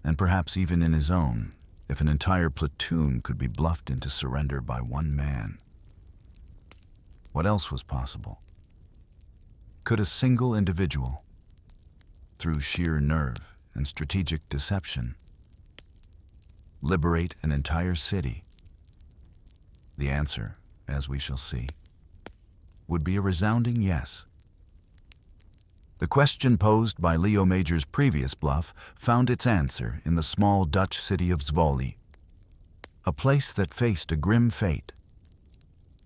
and perhaps even in his own, if an entire platoon could be bluffed into surrender by one man. What else was possible? Could a single individual, through sheer nerve and strategic deception. Liberate an entire city? The answer, as we shall see, would be a resounding yes. The question posed by Leo Major's previous bluff found its answer in the small Dutch city of Zwolle, a place that faced a grim fate.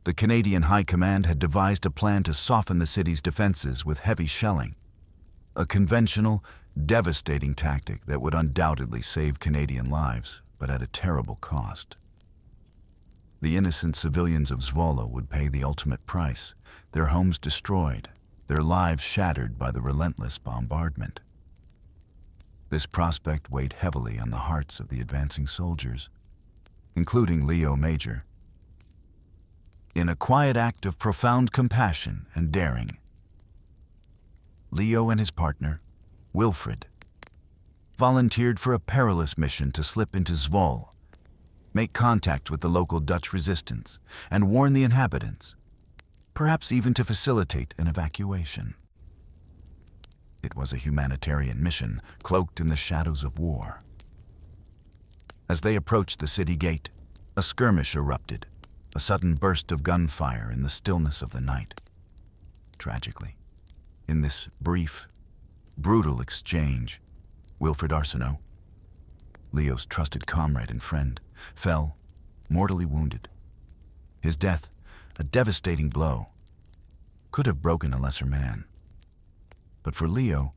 The Canadian High Command had devised a plan to soften the city's defenses with heavy shelling, a conventional, devastating tactic that would undoubtedly save Canadian lives, but at a terrible cost. The innocent civilians of Zwolle would pay the ultimate price, their homes destroyed, their lives shattered by the relentless bombardment. This prospect weighed heavily on the hearts of the advancing soldiers, including Leo Major. In a quiet act of profound compassion and daring, Leo and his partner, Wilfred, volunteered for a perilous mission to slip into Zwolle, make contact with the local Dutch resistance, and warn the inhabitants, perhaps even to facilitate an evacuation. It was a humanitarian mission cloaked in the shadows of war. As they approached the city gate, a skirmish erupted, a sudden burst of gunfire in the stillness of the night. Tragically, in this brief, brutal exchange, Wilfred Arsenault, Leo's trusted comrade and friend, fell, mortally wounded. His death, a devastating blow, could have broken a lesser man. But for Leo,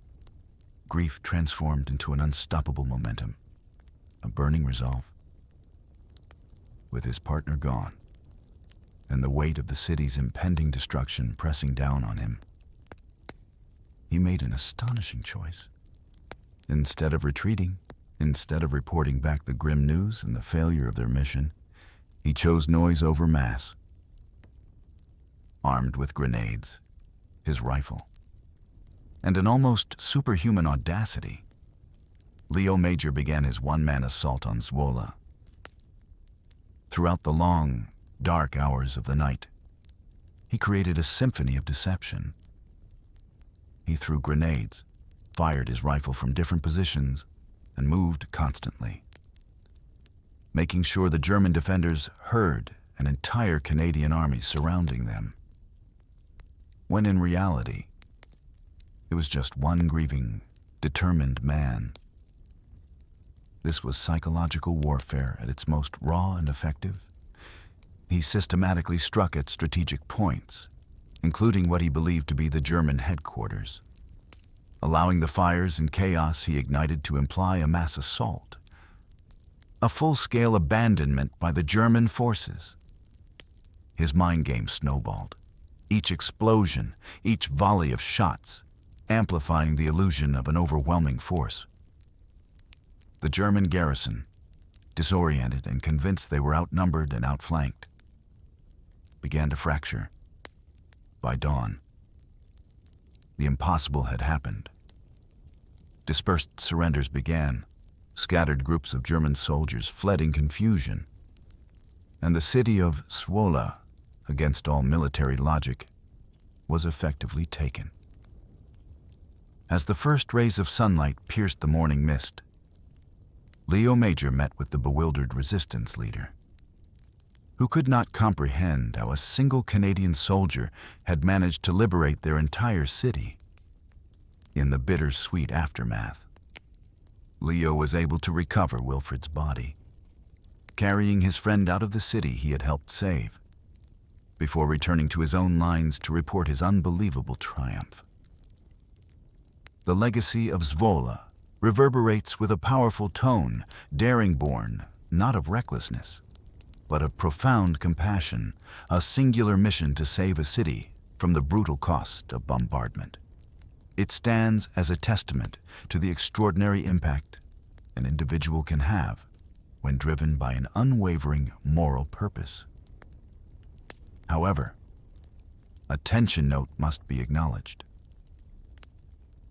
grief transformed into an unstoppable momentum, a burning resolve. With his partner gone, and the weight of the city's impending destruction pressing down on him, he made an astonishing choice. Instead of retreating, instead of reporting back the grim news and the failure of their mission, he chose noise over mass. Armed with grenades, his rifle, and an almost superhuman audacity, Leo Major began his one-man assault on Zwolle. Throughout the long, dark hours of the night, he created a symphony of deception. He threw grenades, fired his rifle from different positions, and moved constantly, making sure the German defenders heard an entire Canadian army surrounding them, when in reality, it was just one grieving, determined man. This was psychological warfare at its most raw and effective. He systematically struck at strategic points, including what he believed to be the German headquarters, allowing the fires and chaos he ignited to imply a mass assault, a full-scale abandonment by the German forces. His mind game snowballed, each explosion, each volley of shots, amplifying the illusion of an overwhelming force. The German garrison, disoriented and convinced they were outnumbered and outflanked, began to fracture. By dawn, the impossible had happened. Dispersed surrenders began. Scattered groups of German soldiers fled in confusion, and the city of Zwolle, against all military logic, was effectively taken. As the first rays of sunlight pierced the morning mist, Leo Major met with the bewildered resistance leader, who could not comprehend how a single Canadian soldier had managed to liberate their entire city. In the bittersweet aftermath, Leo was able to recover Wilfred's body, carrying his friend out of the city he had helped save, before returning to his own lines to report his unbelievable triumph. The legacy of Zwolle reverberates with a powerful tone, daring born not of recklessness, but of profound compassion, a singular mission to save a city from the brutal cost of bombardment. It stands as a testament to the extraordinary impact an individual can have when driven by an unwavering moral purpose. However, a tension note must be acknowledged.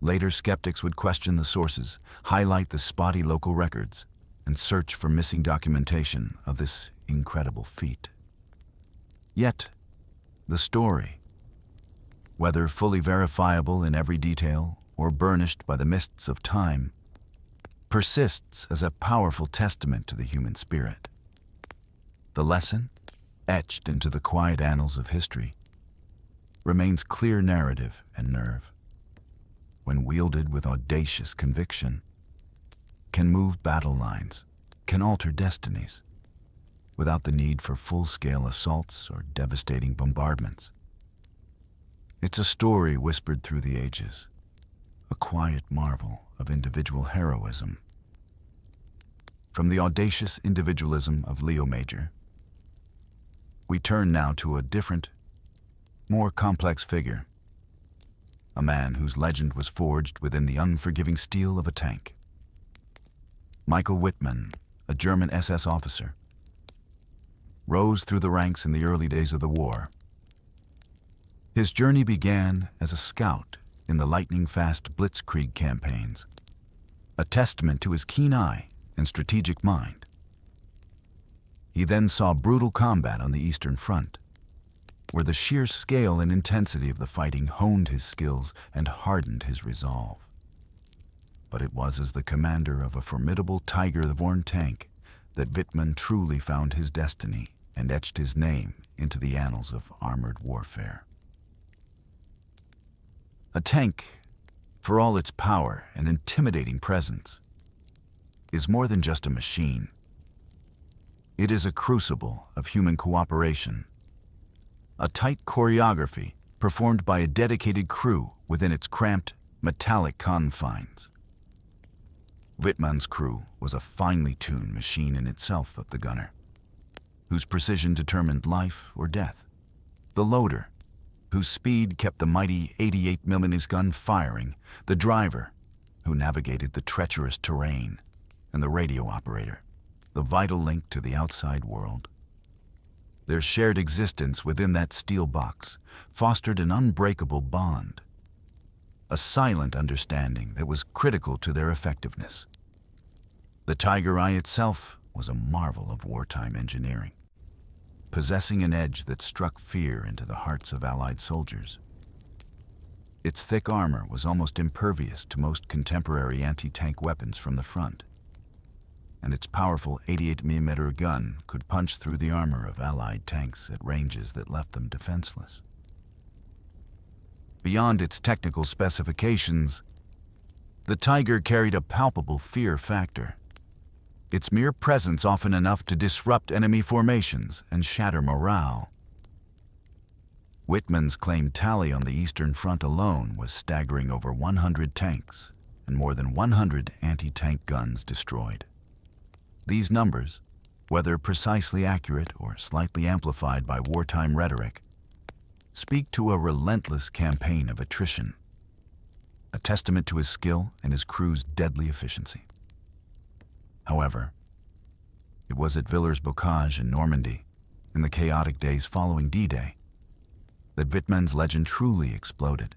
Later, skeptics would question the sources, highlight the spotty local records, and search for missing documentation of this incredible feat. Yet, the story, whether fully verifiable in every detail or burnished by the mists of time, persists as a powerful testament to the human spirit. The lesson, etched into the quiet annals of history, remains clear narrative and nerve. When wielded with audacious conviction, can move battle lines, can alter destinies, without the need for full-scale assaults or devastating bombardments. It's a story whispered through the ages, a quiet marvel of individual heroism. From the audacious individualism of Leo Major, we turn now to a different, more complex figure, a man whose legend was forged within the unforgiving steel of a tank. Michael Wittmann, a German SS officer, rose through the ranks in the early days of the war. His journey began as a scout in the lightning-fast Blitzkrieg campaigns, a testament to his keen eye and strategic mind. He then saw brutal combat on the Eastern Front, where the sheer scale and intensity of the fighting honed his skills and hardened his resolve. But it was as the commander of a formidable Tiger-borne tank that Wittmann truly found his destiny and etched his name into the annals of armored warfare. A tank, for all its power and intimidating presence, is more than just a machine. It is a crucible of human cooperation, a tight choreography performed by a dedicated crew within its cramped, metallic confines. Wittmann's crew was a finely tuned machine in itself of the gunner, whose precision determined life or death. The loader, whose speed kept the mighty 88mm gun firing. The driver, who navigated the treacherous terrain. And the radio operator, the vital link to the outside world. Their shared existence within that steel box fostered an unbreakable bond, a silent understanding that was critical to their effectiveness. The Tiger Eye itself was a marvel of wartime engineering, possessing an edge that struck fear into the hearts of Allied soldiers. Its thick armor was almost impervious to most contemporary anti-tank weapons from the front, and its powerful 88mm gun could punch through the armor of Allied tanks at ranges that left them defenseless. Beyond its technical specifications, the Tiger carried a palpable fear factor, its mere presence often enough to disrupt enemy formations and shatter morale. Wittmann's claimed tally on the Eastern Front alone was staggering over 100 tanks and more than 100 anti-tank guns destroyed. These numbers, whether precisely accurate or slightly amplified by wartime rhetoric, speak to a relentless campaign of attrition, a testament to his skill and his crew's deadly efficiency. However, it was at Villers-Bocage in Normandy, in the chaotic days following D-Day, that Wittmann's legend truly exploded.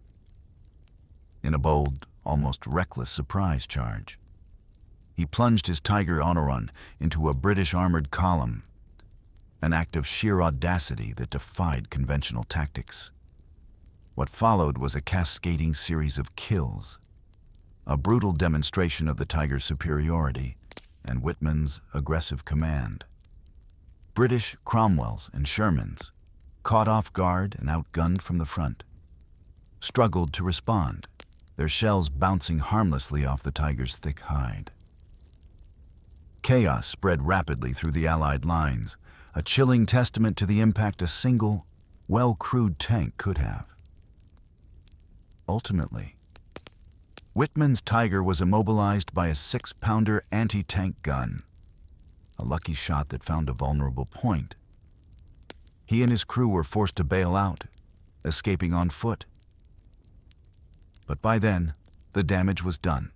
In a bold, almost reckless surprise charge, he plunged his Tiger on a run into a British armored column, an act of sheer audacity that defied conventional tactics. What followed was a cascading series of kills, a brutal demonstration of the Tiger's superiority and Wittmann's aggressive command. British Cromwells and Shermans, caught off guard and outgunned from the front, struggled to respond, their shells bouncing harmlessly off the Tiger's thick hide. Chaos spread rapidly through the Allied lines, a chilling testament to the impact a single, well-crewed tank could have. Ultimately, Wittmann's Tiger was immobilized by a 6-pounder anti-tank gun, a lucky shot that found a vulnerable point. He and his crew were forced to bail out, escaping on foot. But by then, the damage was done.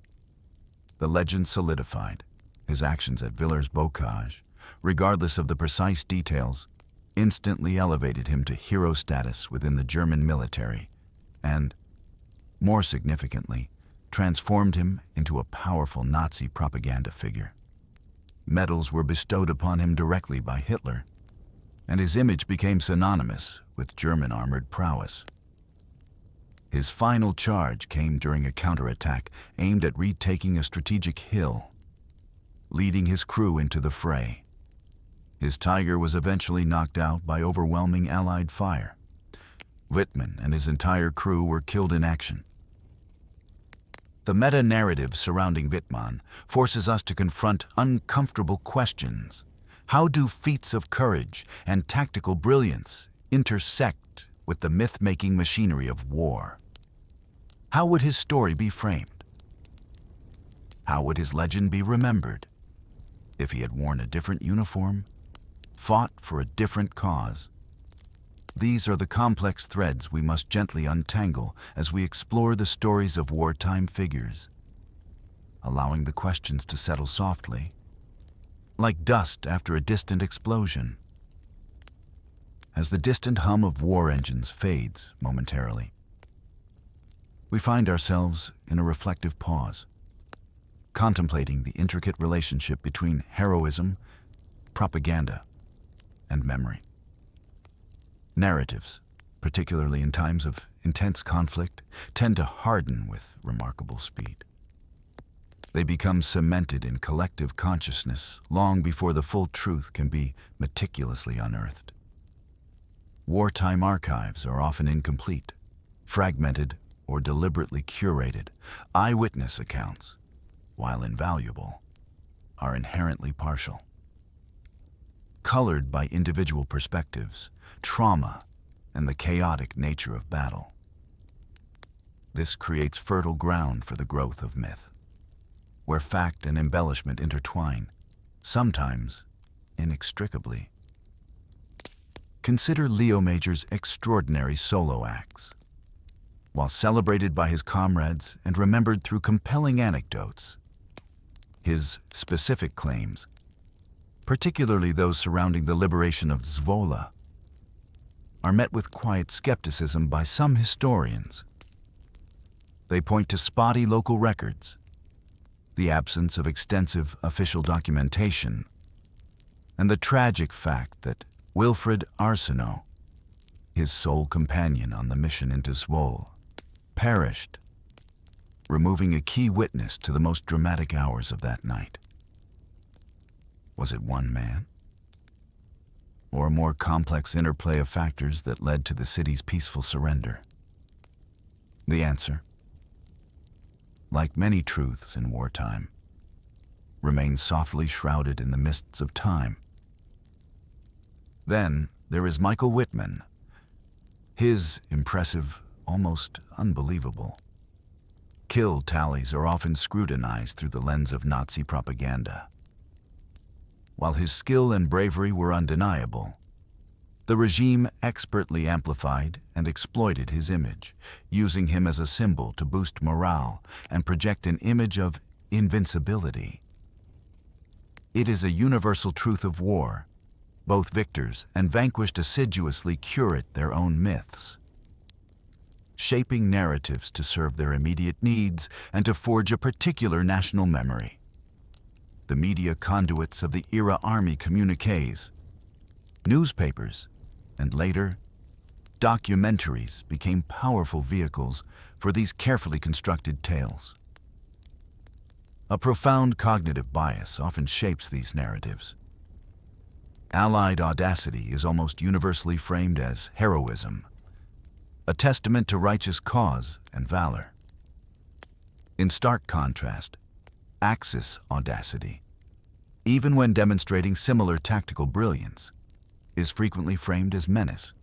The legend solidified. His actions at Villers-Bocage, regardless of the precise details, instantly elevated him to hero status within the German military and, more significantly, transformed him into a powerful Nazi propaganda figure. Medals were bestowed upon him directly by Hitler, and his image became synonymous with German armored prowess. His final charge came during a counterattack aimed at retaking a strategic hill leading his crew into the fray. His Tiger was eventually knocked out by overwhelming Allied fire. Wittmann and his entire crew were killed in action. The meta-narrative surrounding Wittmann forces us to confront uncomfortable questions. How do feats of courage and tactical brilliance intersect with the myth-making machinery of war? How would his story be framed? How would his legend be remembered? If he had worn a different uniform, fought for a different cause. These are the complex threads we must gently untangle as we explore the stories of wartime figures, allowing the questions to settle softly, like dust after a distant explosion. As the distant hum of war engines fades momentarily, we find ourselves in a reflective pause, contemplating the intricate relationship between heroism, propaganda, and memory. Narratives, particularly in times of intense conflict, tend to harden with remarkable speed. They become cemented in collective consciousness long before the full truth can be meticulously unearthed. Wartime archives are often incomplete, fragmented, or deliberately curated. Eyewitness accounts, while invaluable, are inherently partial. Colored by individual perspectives, trauma, and the chaotic nature of battle. This creates fertile ground for the growth of myth, where fact and embellishment intertwine, sometimes inextricably. Consider Leo Major's extraordinary solo acts. While celebrated by his comrades and remembered through compelling anecdotes, his specific claims, particularly those surrounding the liberation of Zwolle, are met with quiet skepticism by some historians. They point to spotty local records, the absence of extensive official documentation, and the tragic fact that Wilfred Arsenault, his sole companion on the mission into Zwolle, perished, removing a key witness to the most dramatic hours of that night. Was it one man? Or a more complex interplay of factors that led to the city's peaceful surrender? The answer, like many truths in wartime, remains softly shrouded in the mists of time. Then there is Michael Wittmann. His impressive, almost unbelievable, kill tallies are often scrutinized through the lens of Nazi propaganda. While his skill and bravery were undeniable, the regime expertly amplified and exploited his image, using him as a symbol to boost morale and project an image of invincibility. It is a universal truth of war. Both victors and vanquished assiduously curate their own myths, shaping narratives to serve their immediate needs and to forge a particular national memory. The media conduits of the era army communiques, newspapers, and later, documentaries became powerful vehicles for these carefully constructed tales. A profound cognitive bias often shapes these narratives. Allied audacity is almost universally framed as heroism, a testament to righteous cause and valor. In stark contrast, Axis audacity, even when demonstrating similar tactical brilliance, is frequently framed as menace,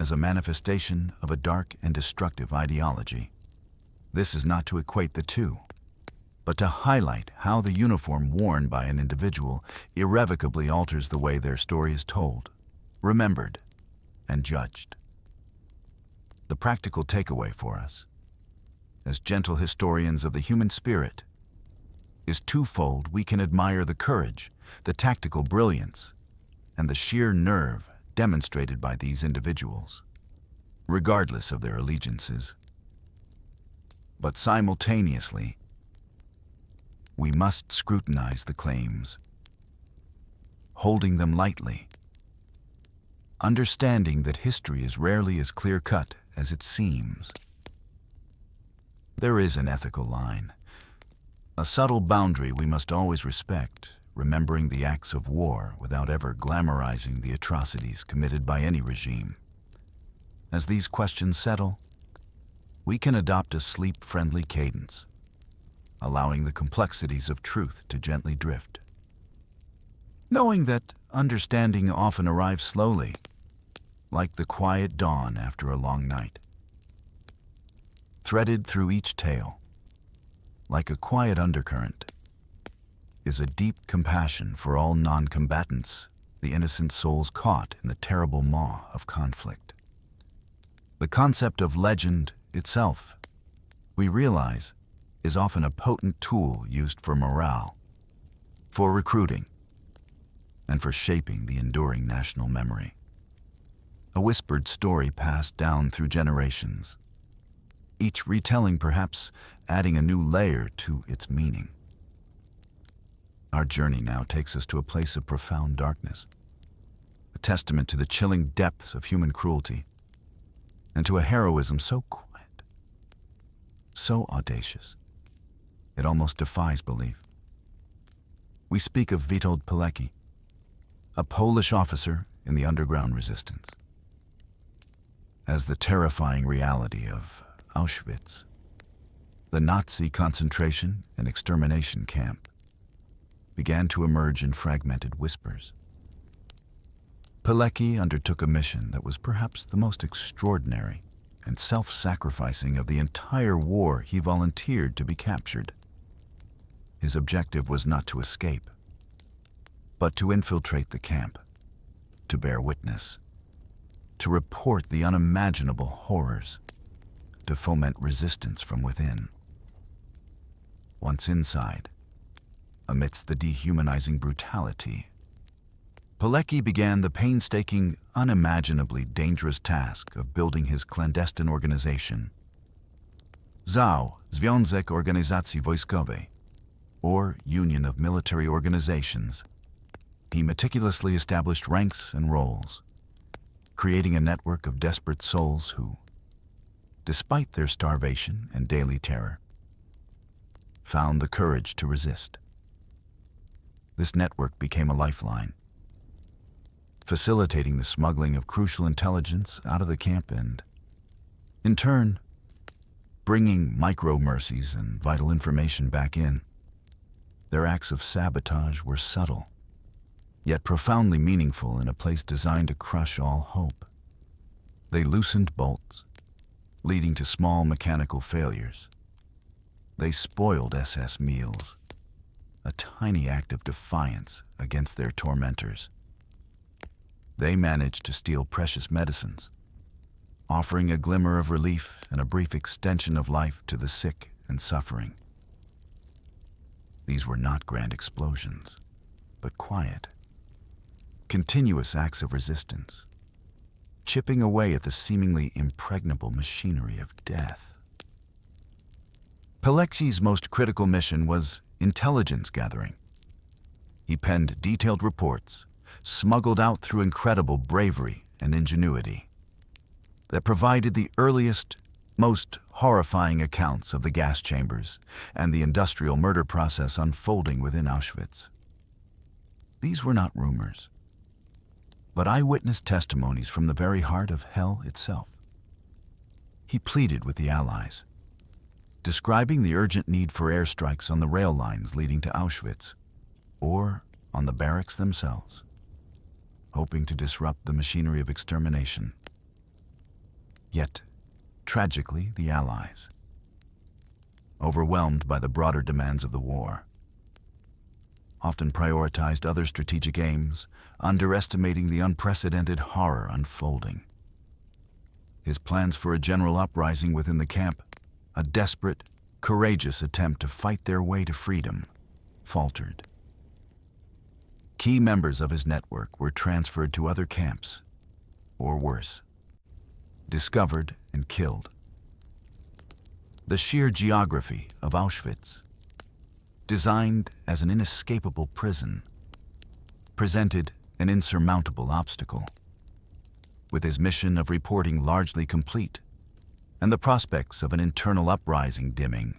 as a manifestation of a dark and destructive ideology. This is not to equate the two, but to highlight how the uniform worn by an individual irrevocably alters the way their story is told, remembered, and judged. The practical takeaway for us, as gentle historians of the human spirit, is twofold. We can admire the courage, the tactical brilliance, and the sheer nerve demonstrated by these individuals, regardless of their allegiances. But simultaneously, we must scrutinize the claims, holding them lightly, understanding that history is rarely as clear-cut as it seems. There is an ethical line. A subtle boundary we must always respect, remembering the acts of war without ever glamorizing the atrocities committed by any regime. As these questions settle, we can adopt a sleep-friendly cadence, allowing the complexities of truth to gently drift. Knowing that understanding often arrives slowly, like the quiet dawn after a long night. Threaded through each tale, like a quiet undercurrent, is a deep compassion for all non-combatants, the innocent souls caught in the terrible maw of conflict. The concept of legend itself, we realize, is often a potent tool used for morale, for recruiting, and for shaping the enduring national memory. A whispered story passed down through generations, each retelling perhaps adding a new layer to its meaning. Our journey now takes us to a place of profound darkness, a testament to the chilling depths of human cruelty, and to a heroism so quiet, so audacious, it almost defies belief. We speak of Witold Pilecki, a Polish officer in the underground resistance. As the terrifying reality of Auschwitz, the Nazi concentration and extermination camp, began to emerge in fragmented whispers. Pilecki undertook a mission that was perhaps the most extraordinary and self-sacrificing of the entire war he volunteered to be captured. His objective was not to escape, but to infiltrate the camp, to bear witness, to report the unimaginable horrors, to foment resistance from within. Once inside, amidst the dehumanizing brutality, Pilecki began the painstaking, unimaginably dangerous task of building his clandestine organization, ZAO, Związek Organizacji Wojskowej, or Union of Military Organizations. He meticulously established ranks and roles, creating a network of desperate souls who, despite their starvation and daily terror, found the courage to resist. This network became a lifeline, facilitating the smuggling of crucial intelligence out of the camp and, in turn, bringing micro-mercies and vital information back in. Their acts of sabotage were subtle, yet profoundly meaningful in a place designed to crush all hope. They loosened bolts, leading to small mechanical failures. They spoiled SS meals, a tiny act of defiance against their tormentors. They managed to steal precious medicines, offering a glimmer of relief and a brief extension of life to the sick and suffering. These were not grand explosions, but quiet, continuous acts of resistance, chipping away at the seemingly impregnable machinery of death. Pilecki's most critical mission was intelligence gathering. He penned detailed reports, smuggled out through incredible bravery and ingenuity, that provided the earliest, most horrifying accounts of the gas chambers and the industrial murder process unfolding within Auschwitz. These were not rumors, but eyewitness testimonies from the very heart of hell itself. He pleaded with the Allies, describing the urgent need for airstrikes on the rail lines leading to Auschwitz, or on the barracks themselves, hoping to disrupt the machinery of extermination. Yet, tragically, the Allies, overwhelmed by the broader demands of the war, often prioritized other strategic aims, underestimating the unprecedented horror unfolding. His plans for a general uprising within the camp, a desperate, courageous attempt to fight their way to freedom, faltered. Key members of his network were transferred to other camps, or worse, discovered and killed. The sheer geography of Auschwitz, designed as an inescapable prison, presented an insurmountable obstacle. With his mission of reporting largely complete and the prospects of an internal uprising dimming,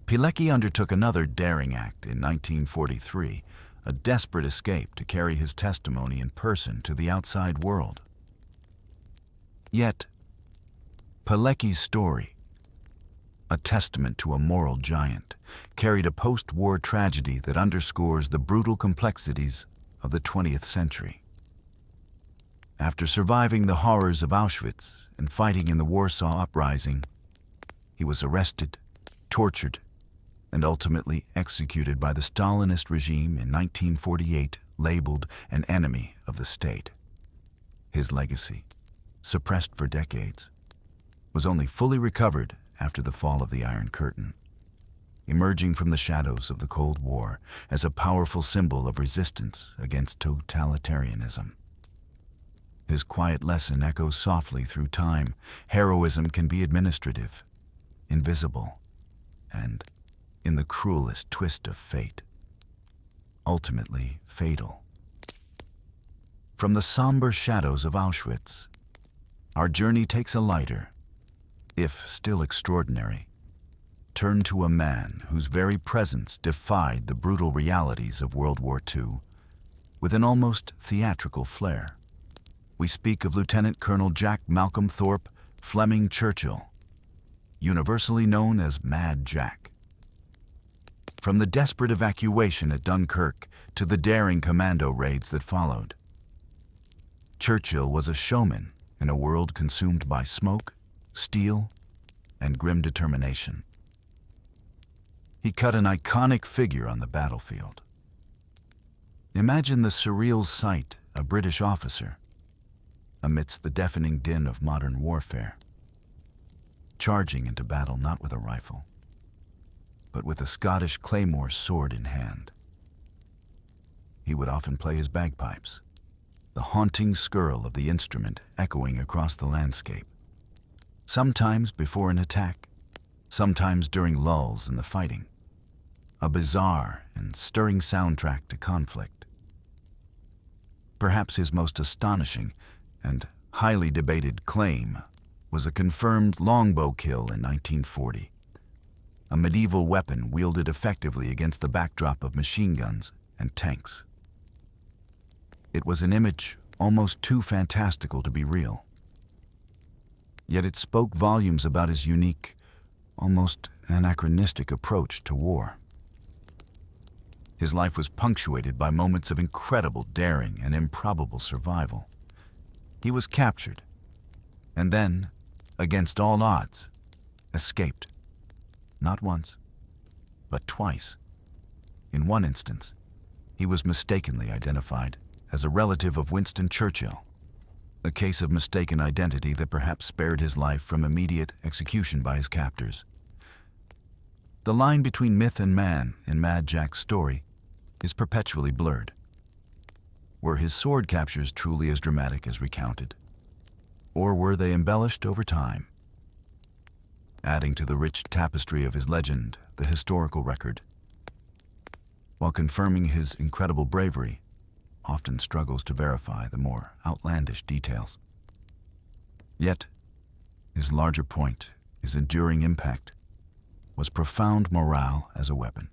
Pilecki undertook another daring act in 1943, a desperate escape to carry his testimony in person to the outside world. Yet, Pilecki's story, a testament to a moral giant, carried a post-war tragedy that underscores the brutal complexities of the 20th century. After surviving the horrors of Auschwitz and fighting in the Warsaw Uprising, he was arrested, tortured, and ultimately executed by the Stalinist regime in 1948, labeled an enemy of the state. His legacy, suppressed for decades, was only fully recovered after the fall of the Iron Curtain, emerging from the shadows of the Cold War as a powerful symbol of resistance against totalitarianism. His quiet lesson echoes softly through time. Heroism can be administrative, invisible, and, in the cruelest twist of fate, ultimately fatal. From the somber shadows of Auschwitz, our journey takes a lighter, if still extraordinary, turn to a man whose very presence defied the brutal realities of World War II with an almost theatrical flair. We speak of Lieutenant Colonel Jack Malcolm Thorpe Fleming Churchill, universally known as Mad Jack. From the desperate evacuation at Dunkirk to the daring commando raids that followed, Churchill was a showman in a world consumed by smoke, steel, and grim determination. He cut an iconic figure on the battlefield. Imagine the surreal sight: a British officer, amidst the deafening din of modern warfare, charging into battle not with a rifle, but with a Scottish claymore sword in hand. He would often play his bagpipes, the haunting skirl of the instrument echoing across the landscape, sometimes before an attack, sometimes during lulls in the fighting, a bizarre and stirring soundtrack to conflict. Perhaps his most astonishing and highly debated claim was a confirmed longbow kill in 1940, a medieval weapon wielded effectively against the backdrop of machine guns and tanks. It was an image almost too fantastical to be real. Yet it spoke volumes about his unique, almost anachronistic approach to war. His life was punctuated by moments of incredible daring and improbable survival. He was captured, and then, against all odds, escaped. Not once, but twice. In one instance, he was mistakenly identified as a relative of Winston Churchill, a case of mistaken identity that perhaps spared his life from immediate execution by his captors. The line between myth and man in Mad Jack's story is perpetually blurred. Were his sword captures truly as dramatic as recounted? Or were they embellished over time? Adding to the rich tapestry of his legend, the historical record, while confirming his incredible bravery, often struggles to verify the more outlandish details. Yet, his larger point, his enduring impact, was profound morale as a weapon.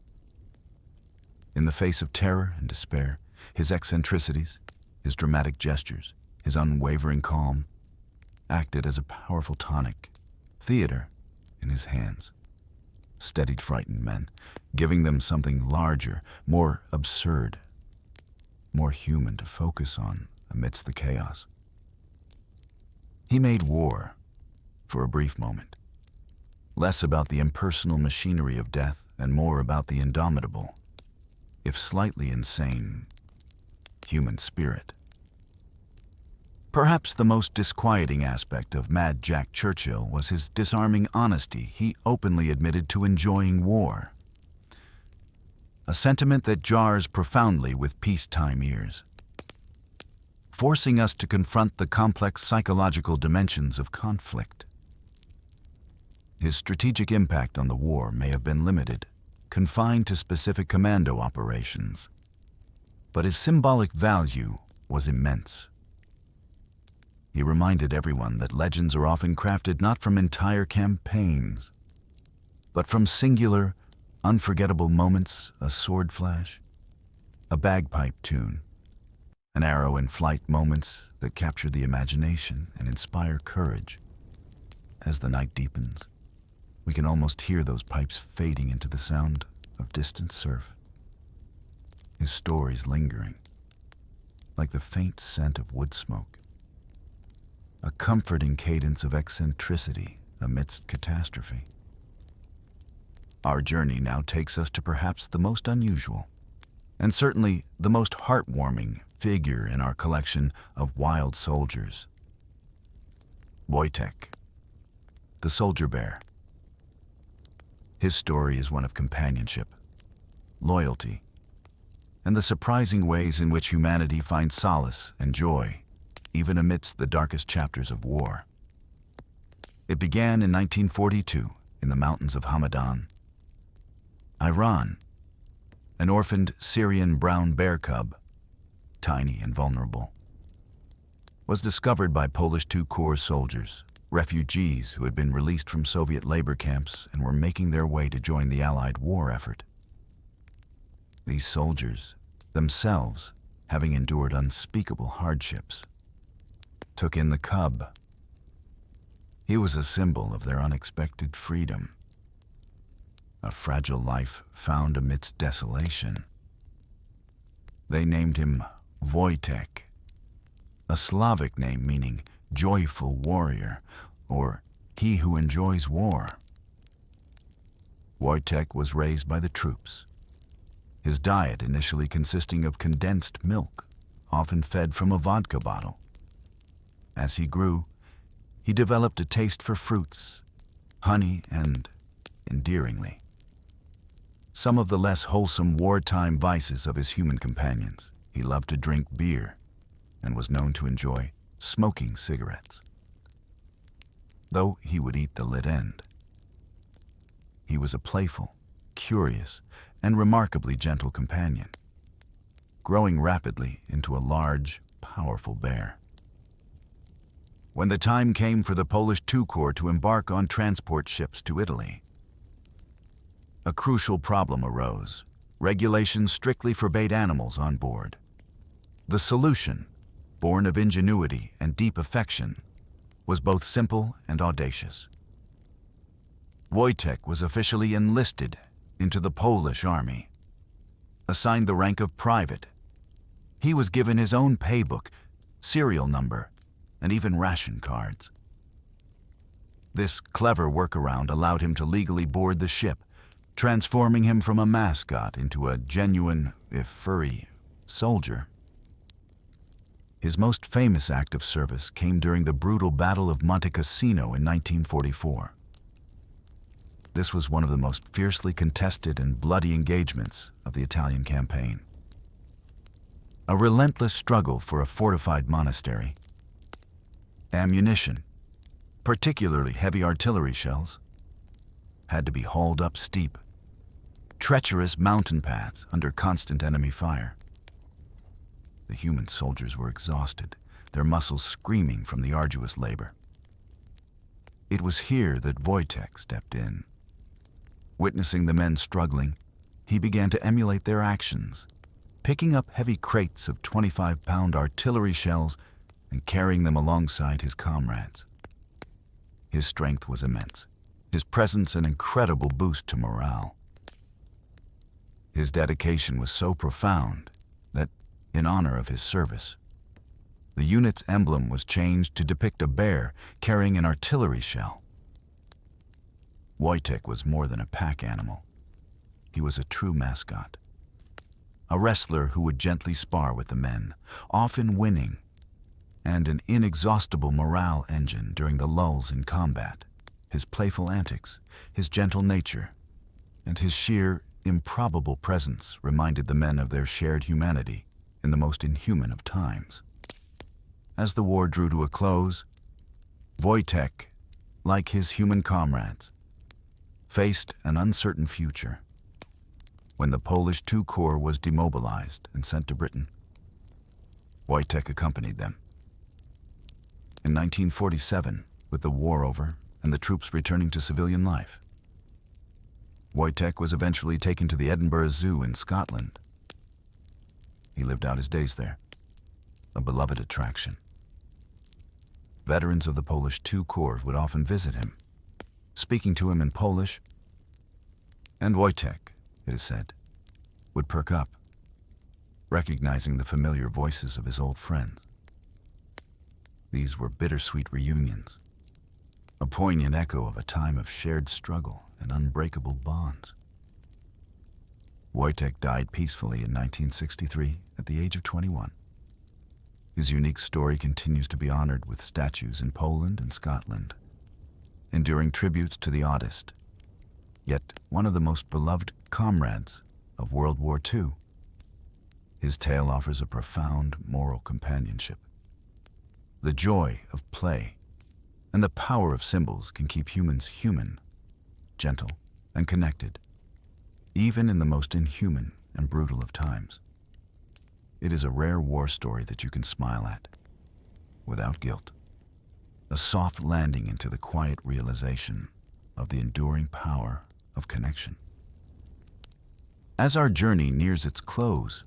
In the face of terror and despair, his eccentricities, his dramatic gestures, his unwavering calm, acted as a powerful tonic, theater in his hands, steadied frightened men, giving them something larger, more absurd, more human to focus on amidst the chaos. He made war, for a brief moment, less about the impersonal machinery of death and more about the indomitable, if slightly insane, human spirit. Perhaps the most disquieting aspect of Mad Jack Churchill was his disarming honesty. He openly admitted to enjoying war, a sentiment that jars profoundly with peacetime ears, forcing us to confront the complex psychological dimensions of conflict. His strategic impact on the war may have been limited, confined to specific commando operations, but his symbolic value was immense. He reminded everyone that legends are often crafted not from entire campaigns, but from singular, Unforgettable moments, a sword flash, a bagpipe tune, an arrow in flight, moments that capture the imagination and inspire courage. As the night deepens, we can almost hear those pipes fading into the sound of distant surf. His stories lingering, like the faint scent of wood smoke. A comforting cadence of eccentricity amidst catastrophe. Our journey now takes us to perhaps the most unusual, and certainly the most heartwarming figure in our collection of wild soldiers. Wojtek, the soldier bear. His story is one of companionship, loyalty, and the surprising ways in which humanity finds solace and joy, even amidst the darkest chapters of war. It began in 1942 in the mountains of Hamadan, Iran. An orphaned Syrian brown bear cub, tiny and vulnerable, was discovered by Polish II Corps soldiers, refugees who had been released from Soviet labor camps and were making their way to join the Allied war effort. These soldiers, themselves having endured unspeakable hardships, took in the cub. He was a symbol of their unexpected freedom, a fragile life found amidst desolation. They named him Wojtek, a Slavic name meaning joyful warrior, or he who enjoys war. Wojtek was raised by the troops, his diet initially consisting of condensed milk, often fed from a vodka bottle. As he grew, he developed a taste for fruits, honey, and, endearingly, some of the less wholesome wartime vices of his human companions. He loved to drink beer and was known to enjoy smoking cigarettes, though he would eat the lit end. He was a playful, curious, and remarkably gentle companion, growing rapidly into a large, powerful bear. When the time came for the Polish II Corps to embark on transport ships to Italy, a crucial problem arose. Regulations strictly forbade animals on board. The solution, born of ingenuity and deep affection, was both simple and audacious. Wojtek was officially enlisted into the Polish army. Assigned the rank of private, he was given his own paybook, serial number, and even ration cards. This clever workaround allowed him to legally board the ship, transforming him from a mascot into a genuine, if furry, soldier. His most famous act of service came during the brutal Battle of Monte Cassino in 1944. This was one of the most fiercely contested and bloody engagements of the Italian campaign. A relentless struggle for a fortified monastery. Ammunition, particularly heavy artillery shells, had to be hauled up steep, treacherous mountain paths under constant enemy fire. The human soldiers were exhausted, their muscles screaming from the arduous labor. It was here that Wojtek stepped in. Witnessing the men struggling, he began to emulate their actions, picking up heavy crates of 25-pound artillery shells and carrying them alongside his comrades. His strength was immense, his presence an incredible boost to morale. His dedication was so profound that, in honor of his service, the unit's emblem was changed to depict a bear carrying an artillery shell. Wojtek was more than a pack animal. He was a true mascot. A wrestler who would gently spar with the men, often winning, and an inexhaustible morale engine during the lulls in combat. His playful antics, his gentle nature, and his sheer, improbable presence reminded the men of their shared humanity in the most inhuman of times. As the war drew to a close, Wojtek, like his human comrades, faced an uncertain future. When the Polish II Corps was demobilized and sent to Britain, Wojtek accompanied them. In 1947, with the war over and the troops returning to civilian life, Wojtek was eventually taken to the Edinburgh Zoo in Scotland. He lived out his days there, a beloved attraction. Veterans of the Polish II Corps would often visit him, speaking to him in Polish, and Wojtek, it is said, would perk up, recognizing the familiar voices of his old friends. These were bittersweet reunions, a poignant echo of a time of shared struggle and unbreakable bonds. Wojtek died peacefully in 1963 at the age of 21. His unique story continues to be honored with statues in Poland and Scotland, enduring tributes to the oddest, yet one of the most beloved comrades of World War II. His tale offers a profound moral companionship. The joy of play and the power of symbols can keep humans human, gentle, and connected, even in the most inhuman and brutal of times. It is a rare war story that you can smile at, without guilt. A soft landing into the quiet realization of the enduring power of connection. As our journey nears its close,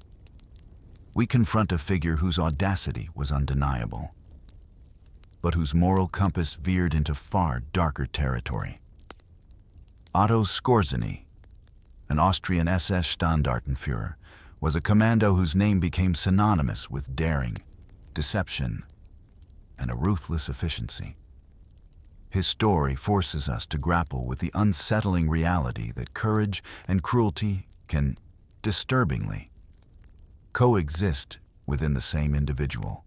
we confront a figure whose audacity was undeniable, but whose moral compass veered into far darker territory. Otto Skorzeny, an Austrian SS Standartenführer, was a commando whose name became synonymous with daring, deception, and a ruthless efficiency. His story forces us to grapple with the unsettling reality that courage and cruelty can, disturbingly, coexist within the same individual,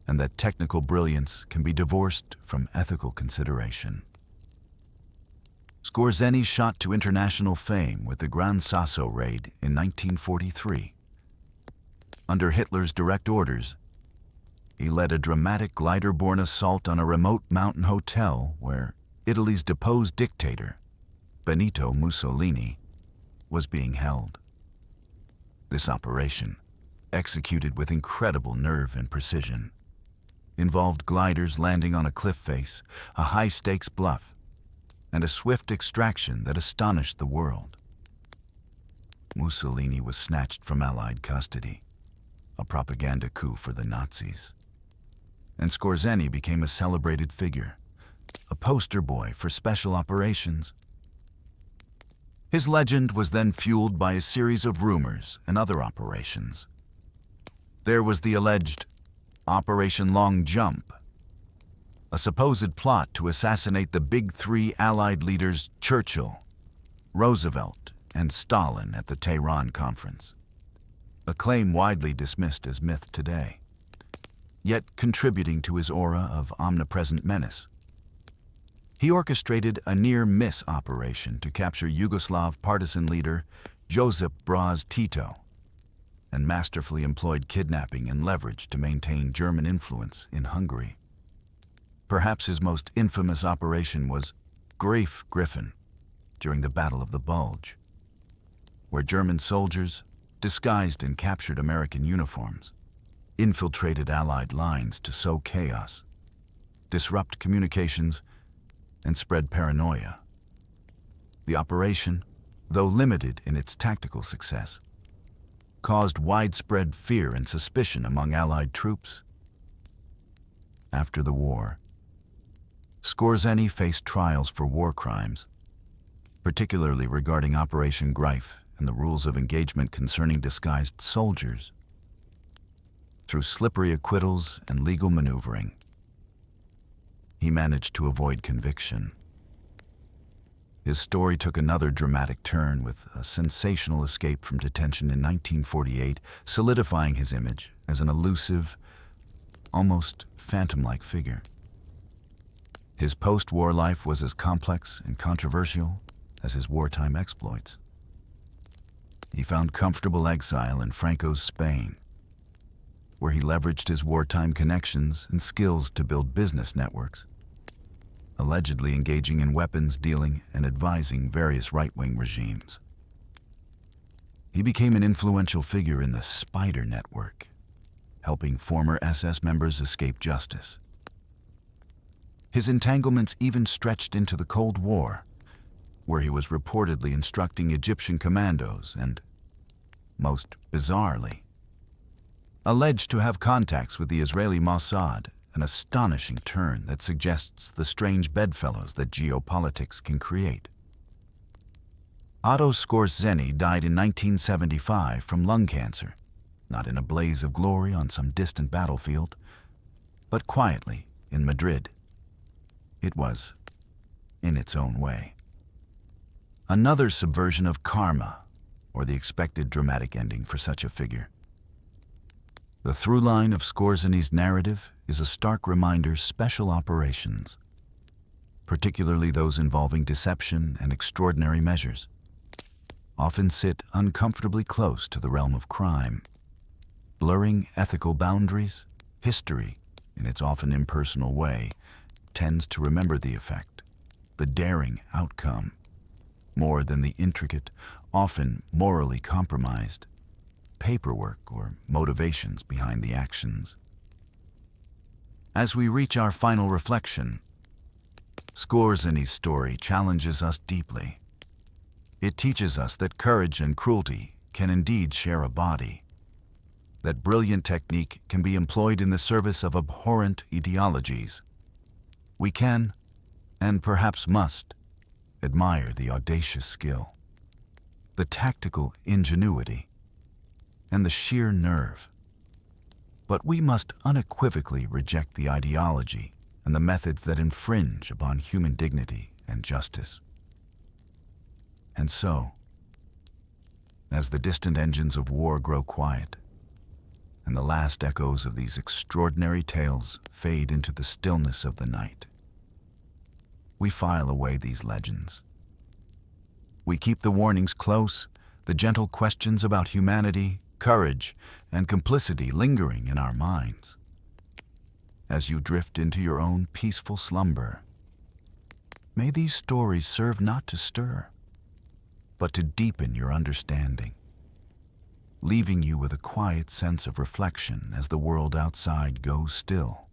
and that technical brilliance can be divorced from ethical consideration. Skorzeny shot to international fame with the Gran Sasso raid in 1943. Under Hitler's direct orders, he led a dramatic glider-borne assault on a remote mountain hotel where Italy's deposed dictator, Benito Mussolini, was being held. This operation, executed with incredible nerve and precision, involved gliders landing on a cliff face, a high-stakes bluff, and a swift extraction that astonished the world. Mussolini was snatched from Allied custody, a propaganda coup for the Nazis. And Skorzeny became a celebrated figure, a poster boy for special operations. His legend was then fueled by a series of rumors and other operations. There was the alleged Operation Long Jump, a supposed plot to assassinate the big three Allied leaders Churchill, Roosevelt, and Stalin at the Tehran Conference, a claim widely dismissed as myth today, yet contributing to his aura of omnipresent menace. He orchestrated a near-miss operation to capture Yugoslav partisan leader Josip Broz Tito, and masterfully employed kidnapping and leverage to maintain German influence in Hungary. Perhaps his most infamous operation was Greif Griffin during the Battle of the Bulge, where German soldiers, disguised in captured American uniforms, infiltrated Allied lines to sow chaos, disrupt communications, and spread paranoia. The operation, though limited in its tactical success, caused widespread fear and suspicion among Allied troops. After the war, Skorzeny faced trials for war crimes, particularly regarding Operation Greif and the rules of engagement concerning disguised soldiers. Through slippery acquittals and legal maneuvering, he managed to avoid conviction. His story took another dramatic turn with a sensational escape from detention in 1948, solidifying his image as an elusive, almost phantom-like figure. His post-war life was as complex and controversial as his wartime exploits. He found comfortable exile in Franco's Spain, where he leveraged his wartime connections and skills to build business networks, allegedly engaging in weapons dealing and advising various right-wing regimes. He became an influential figure in the Spider Network, helping former SS members escape justice. His entanglements even stretched into the Cold War, where he was reportedly instructing Egyptian commandos and, most bizarrely, alleged to have contacts with the Israeli Mossad, an astonishing turn that suggests the strange bedfellows that geopolitics can create. Otto Skorzeny died in 1975 from lung cancer, not in a blaze of glory on some distant battlefield, but quietly in Madrid. It was in its own way another subversion of karma, or the expected dramatic ending for such a figure. The through line of Skorzeny's narrative is a stark reminder special operations, particularly those involving deception and extraordinary measures, often sit uncomfortably close to the realm of crime. Blurring ethical boundaries, history, in its often impersonal way, tends to remember the effect, the daring outcome, more than the intricate, often morally compromised, paperwork or motivations behind the actions. As we reach our final reflection, Skorzeny's story challenges us deeply. It teaches us that courage and cruelty can indeed share a body, that brilliant technique can be employed in the service of abhorrent ideologies. We can, and perhaps must, admire the audacious skill, the tactical ingenuity, and the sheer nerve. But we must unequivocally reject the ideology and the methods that infringe upon human dignity and justice. And so, as the distant engines of war grow quiet, and the last echoes of these extraordinary tales fade into the stillness of the night, we file away these legends. We keep the warnings close, the gentle questions about humanity, courage, and complicity lingering in our minds. As you drift into your own peaceful slumber, may these stories serve not to stir, but to deepen your understanding, leaving you with a quiet sense of reflection as the world outside goes still.